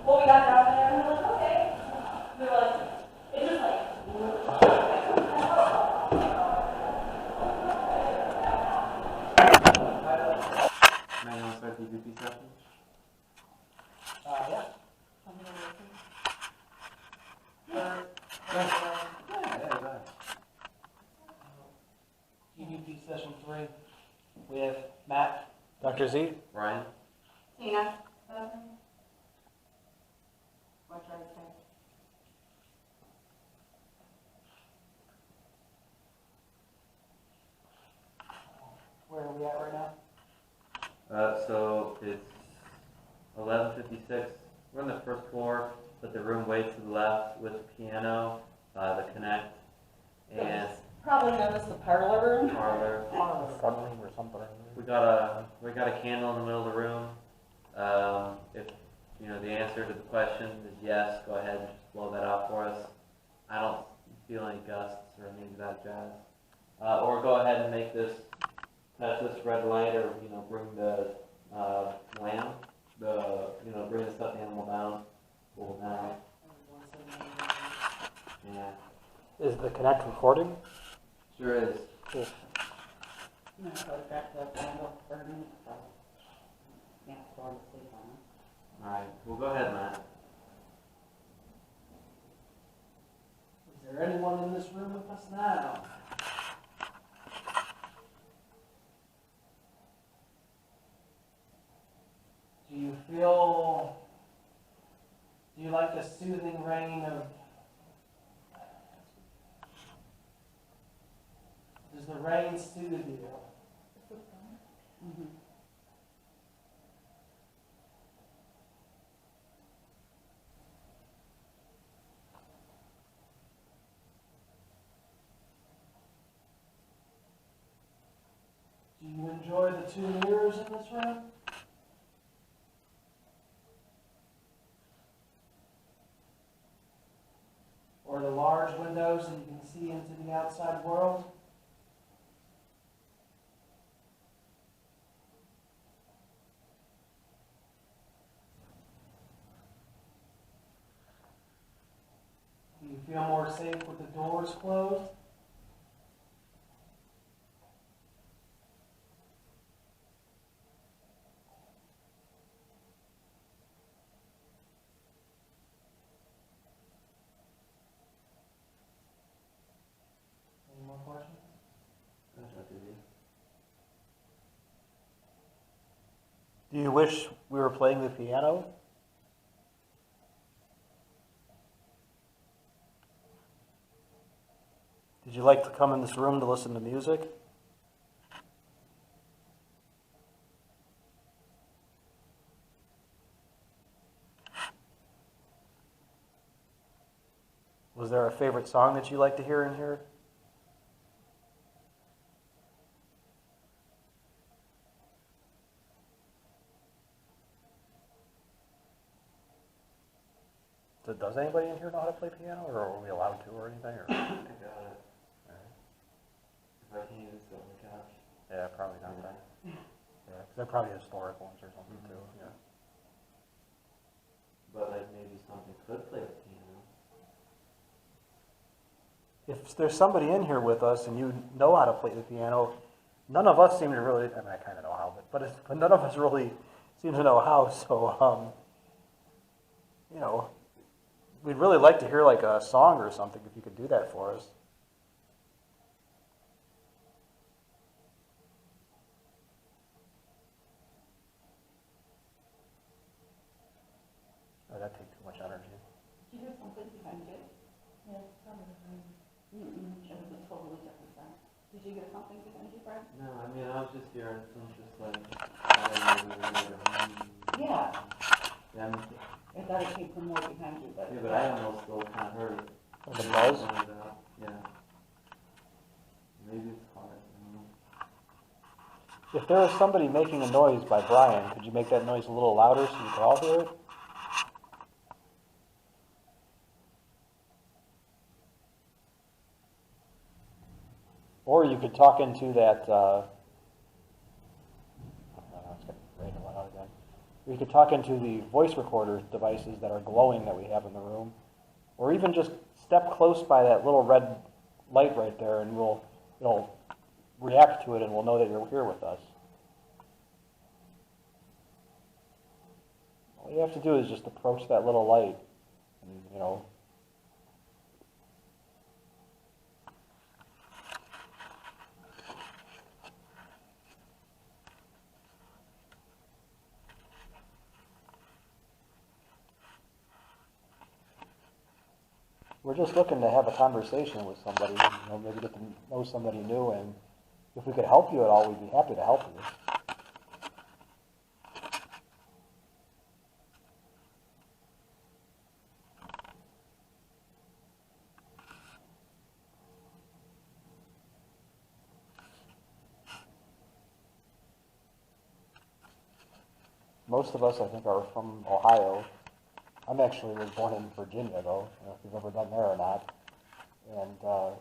Well, we got down there and we were like, okay. We were like, it's just like. Now you want to start the EVP session? Yeah. Yeah, go ahead. EVP session 3. We have Matt. Dr. Z? Bryan? Tina. What's right there? Where are we at right now? So it's 11:56. We're on the first floor, but the room way to the left with the piano, the Connect, and Probably known as the parlor room. parlor. Cuddling or something. We got a candle in the middle of the room. If the answer to the question is yes, go ahead and just blow that out for us. I don't feel any gusts or any of that jazz. Or go ahead and make this touch this red light, or bring the lamp, bring the stuffed animal down, pull it down. Yeah, Is the Connect recording? sure is. Cool. I'm gonna go back to the candle for a minute, so. Yeah, fall asleep on it. All right, well go ahead, Matt. Is there anyone in this room with us now? Do you like the soothing rain of, does the rain soothe you? Mm-hmm. Do you enjoy the two mirrors in this room? Or the large windows that you can see into the outside world? Do you feel more safe with the doors closed? Any more questions? That's what it is. Do you wish we were playing the piano? Did you like to come in this room to listen to music? Was there a favorite song that you like to hear in here? Does anybody in here know how to play piano, or are we allowed to, or anything? Or? I got it. If I can use it on the couch. Yeah, probably not then. Yeah, because they're probably historic ones or something too. Yeah. But like maybe something could play the piano. If there's somebody in here with us and you know how to play the piano, none of us seem to really. I mean, I kind of know how, but none of us really seem to know how. So, you know, we'd really like to hear like a song or something if you could do that for us. Oh, that'd take too much energy. Did you hear something behind you? Yeah, something behind you. It was a totally different sound. Did you hear something behind you, Bryan? No, I mean I was just hearing some just like Yeah. yeah, I thought it came from more behind you, but. yeah, but I almost still kind of heard it. Like a buzz? Yeah. Maybe it's quiet. I don't know. If there was somebody making a noise by Bryan, could you make that noise a little louder so you could all hear it? Or you could talk into that, it's getting ready to let out again. You could talk into the voice recorder devices that are glowing that we have in the room. Or even just step close by that little red light right there and it'll react to it and we'll know that you're here with us. All you have to do is just approach that little light and, you know, we're just looking to have a conversation with somebody, you know, maybe get to know somebody new, and if we could help you at all, we'd be happy to help you. Most of us, I think, are from Ohio. I'm actually was born in Virginia, though. I don't know if you've ever been there or not. And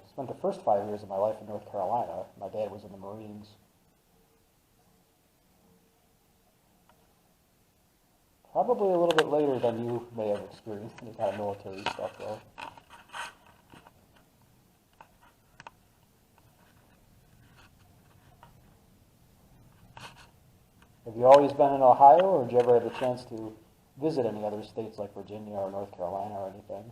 spent the first 5 years of my life in North Carolina. My dad was in the Marines. Probably a little bit later than you may have experienced any kind of military stuff, though. Have you always been in Ohio, or did you ever have the chance to visit any other states like Virginia or North Carolina or anything?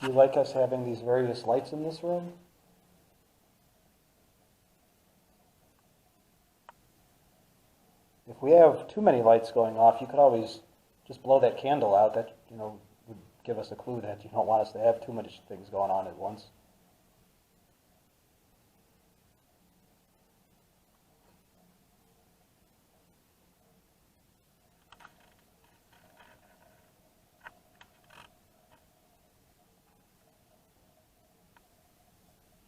Do you like us having these various lights in this room? If we have too many lights going off, you could always just blow that candle out. That, you know, would give us a clue that you don't want us to have too many things going on at once.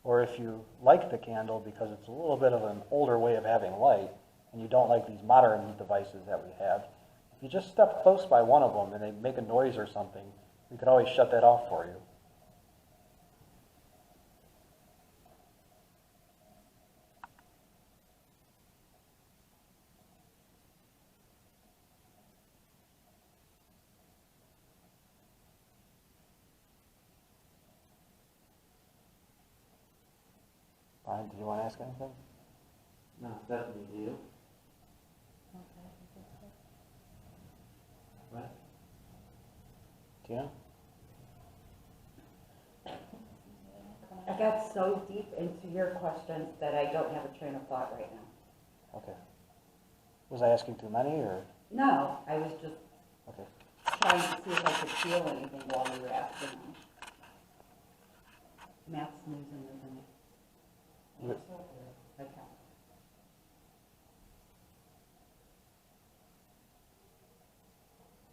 Or if you like the candle because it's a little bit of an older way of having light, and you don't like these modern devices that we have, if you just step close by one of them and they make a noise or something, we could always shut that off for you. Bryan, did you want to ask anything? No, definitely you. What? Tina? I got so deep into your questions that I don't have a train of thought right now. Okay. Was I asking too many, or? No, I was just Okay. trying to see if I could feel anything while you were asking them. Matt's snoozing, isn't he? Yep. Okay.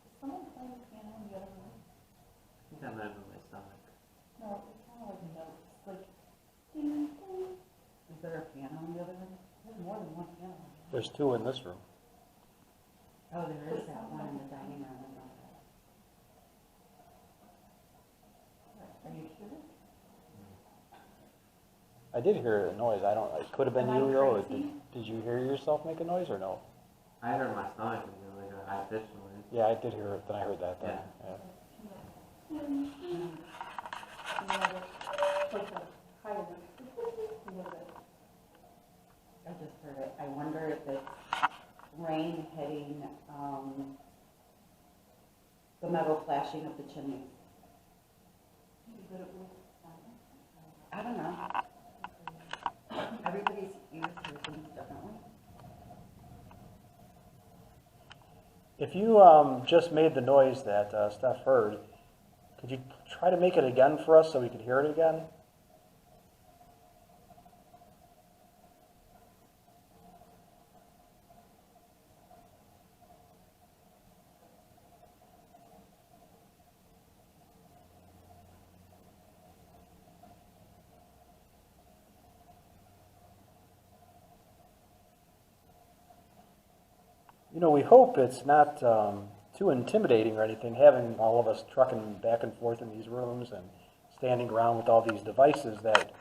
Is someone playing the piano in the other room? I think that might have been my stomach. No, it's kind of like notes, like ding, ding. Is there a piano in the other room? There's more than one piano. There's 2 in this room. Oh, there is that one in the dining room. Are you sure? I did hear a noise. I don't. It could have been Am I you though. crazy? Did you hear yourself make a noise or no? I heard my stomach like a high pitched noise. Yeah, I did hear it. Then I heard that. Then. Yeah. Yeah. Like a higher note. A little bit. I just heard it. I wonder if it's rain hitting the metal flashing of the chimneys. Maybe good at work. I don't know. Everybody's ears hear things differently. If you just made the noise that Steph heard, could you try to make it again for us so we could hear it again? You know, we hope it's not too intimidating or anything, having all of us trucking back and forth in these rooms and standing around with all these devices that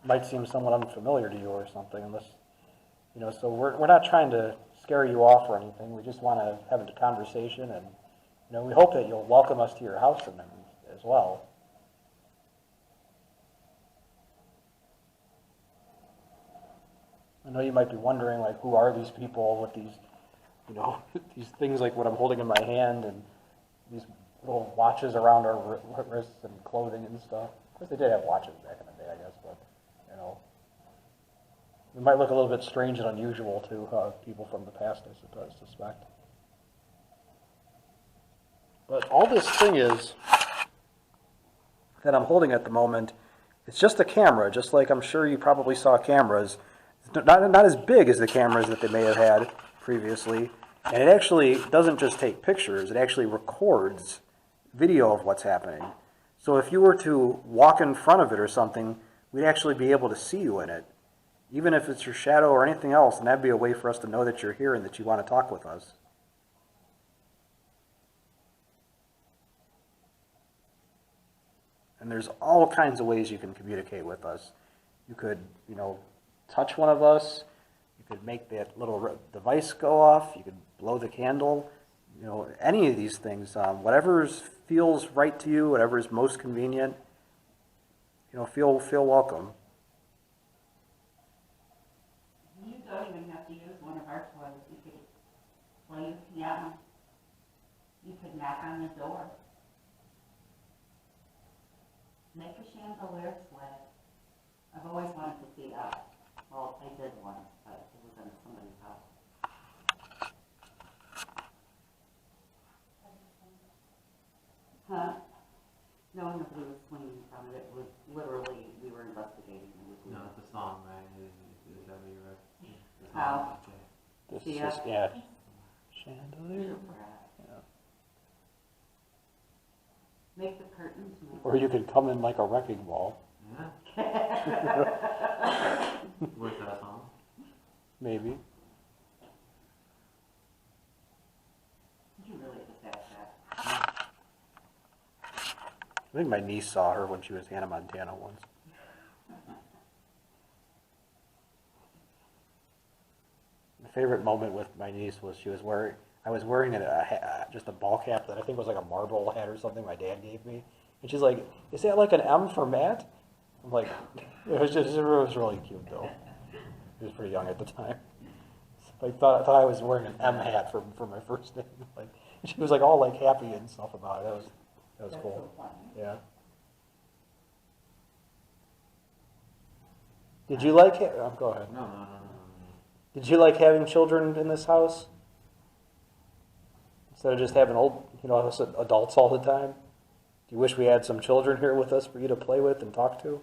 might seem somewhat unfamiliar to you or something, unless, you know, so we're not trying to scare you off or anything. We just want to have a conversation, and, you know, we hope that you'll welcome us to your house and as well. I know you might be wondering, like, who are these people with these, you know, these things like what I'm holding in my hand and these little watches around our wrists and clothing and stuff. Of course, they did have watches back in the day, I guess, but, you know, it might look a little bit strange and unusual to people from the past, I suspect. But all this thing is that I'm holding at the moment, it's just a camera, just like I'm sure you probably saw cameras. It's not as big as the cameras that they may have had previously, and it actually doesn't just take pictures, it actually records video of what's happening. So if you were to walk in front of it or something, we'd actually be able to see you in it. Even if it's your shadow or anything else, and that'd be a way for us to know that you're here and that you want to talk with us. And there's all kinds of ways you can communicate with us. You could, you know, touch one of us. You could make that little device go off. You could blow the candle. You know, any of these things, whatever feels right to you, whatever is most convenient. You know, feel welcome. You don't even have to use one of our toys. You could play the piano. You could knock on the door. Make a chandelier sway. I've always wanted to see that. Well, I did once, but it was in somebody's house. Huh? No, nobody was swinging from it. It was literally, we were investigating. It was No, weird. it's a song, right? Is that what you're right? Oh. Okay. This See is ya? just, yeah. Chandelier. Yeah. Make the curtains move. Or you could come in like a wrecking ball, Yeah. Where's that song? maybe. You really just asked that. I think my niece saw her when she was Hannah Montana once. My favorite moment with my niece was I was wearing just a ball cap that I think was like a marble hat or something my dad gave me. And she's like, "Is that like an M for Matt?" I'm like, it was really cute though. He was pretty young at the time. So I thought I was wearing an M hat for my first name. Like, She was like all like happy and stuff about it. That was That's cool. so funny. Yeah. Did you like it? Oh, go ahead. No. Did you like having children in this house? Instead of just having us adults all the time? Do you wish we had some children here with us for you to play with and talk to?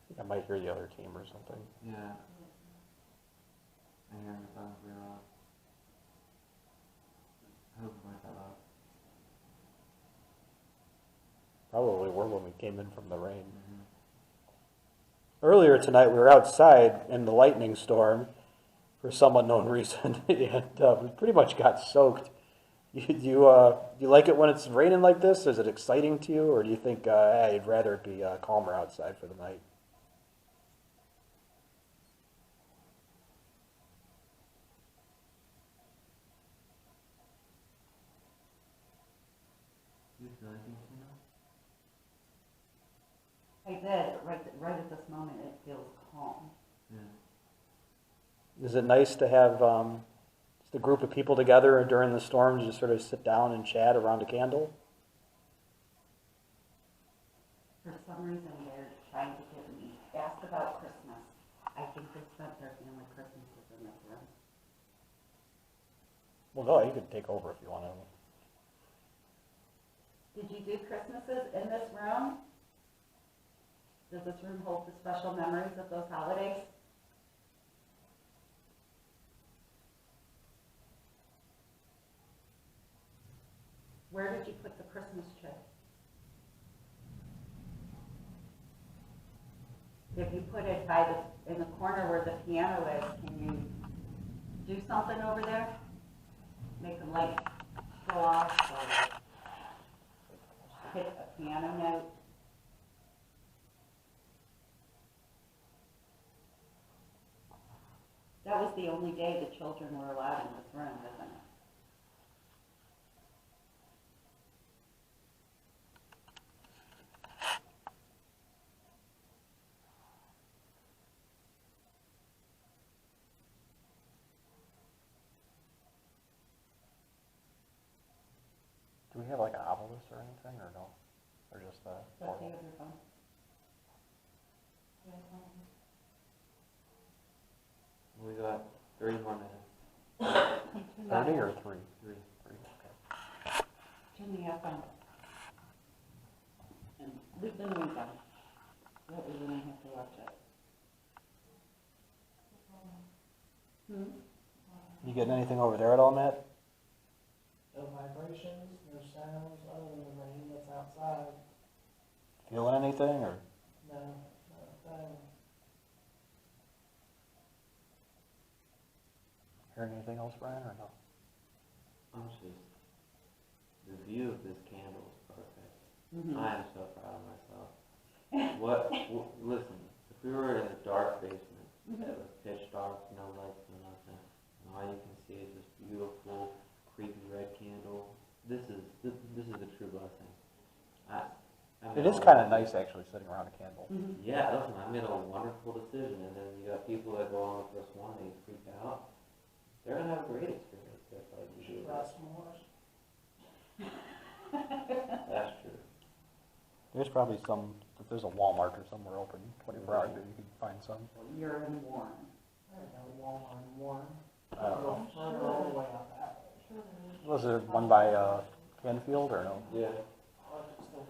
I think I might hear the other team or something. Yeah. I hear him talking pretty loud. I hope it weren't that loud. Probably were when we came in from the rain. Mm-hmm. Earlier tonight, we were outside in the lightning storm for some unknown reason, and we pretty much got soaked. You like it when it's raining like this? Is it exciting to you, or do you think you'd rather it be calmer outside for the night? You feel anything, Tina? I did, right at this moment, it feels calm. Yeah. Is it nice to have just a group of people together during the storm to just sort of sit down and chat around a candle? For some reason, they're trying to get me asked about Christmas. I think they spent their family Christmases in this room. Well, go, you can take over if you want to. Did you do Christmases in this room? Does this room hold the special memories of those holidays? Where did you put the Christmas tree? If you put it in the corner where the piano is, can you do something over there? Make the light go off or hit a piano note? That was the only day the children were allowed in this room, isn't it? Do we have like an obelisk or anything, or no? Or just the That's the other phone. We got 30 more minutes. 30 or 3? 3. 3, okay. Turn the F on. And leave the noise on. That way we don't have to watch it. You getting anything over there at all, Matt? No vibrations, no sounds, other than the rain that's outside. Feeling anything, or? No, nothing. Hearing anything else, Bryan, or no? I'm just, the view of this candle is perfect. Mm-hmm. I am so proud of myself. Listen, if we were in a dark basement, that was pitch dark, no lights, no nothing, and all you can see is this beautiful, creepy red candle, this is a true blessing. It is kind of nice, actually, sitting around a candle. Mm-hmm. Yeah, listen, I made a wonderful decision, and then you got people that go on the first one, they freak out. They're gonna have a great experience if you do Try this. some more. That's true. There's probably if there's a Walmart or somewhere open 24 hours, maybe you can find some. You're in Warren. I don't know, Walmart and Warren. I don't know. Further all the way out that way. Was there one by Canfield, or no? Yeah. Oh, if it's the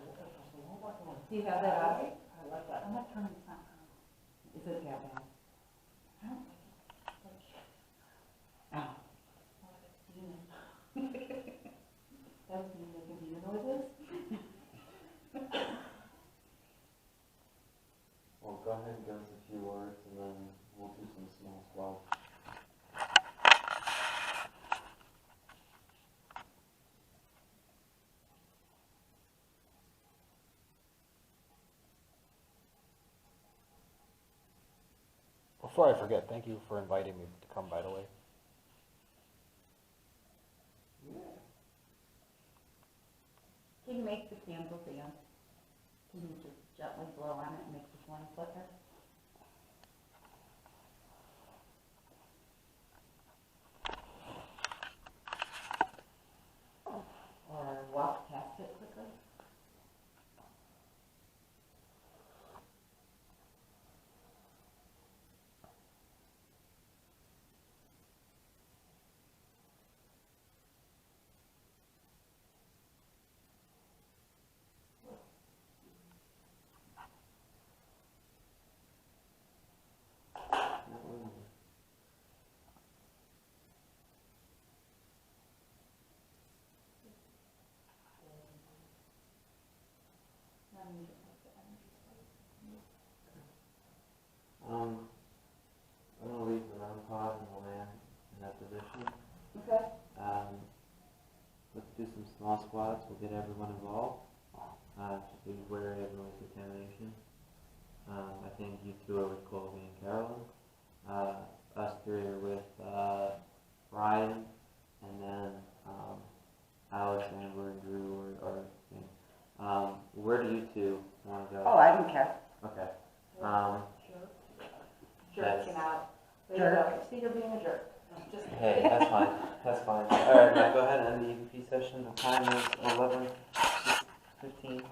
Walmart one. Do you have that on? I like that. I'm not turning this on. Is it that bad? Oh. That's me making the noises? Well, go ahead and give us a few words, and then we'll do some small squats. Before I forget, thank you for inviting me to come, by the way. Can you make the candle dance? Can you just gently blow on it and make the flame flicker? I'm gonna leave the round pod and the land in that position. Okay. Let's do some small squats. We'll get everyone involved. Just be wary of noise contamination. I think you two are with Colby and Carolyn. Us three are with Bryan, and then Alex, Amber, and Drew are where do you two want to go? Oh, I don't care. Okay. Jerking out. Jerk. See, you're being a jerk. Just Hey, that's fine. That's fine. All right, Matt, go ahead and end the EVP session. The time is 11:15.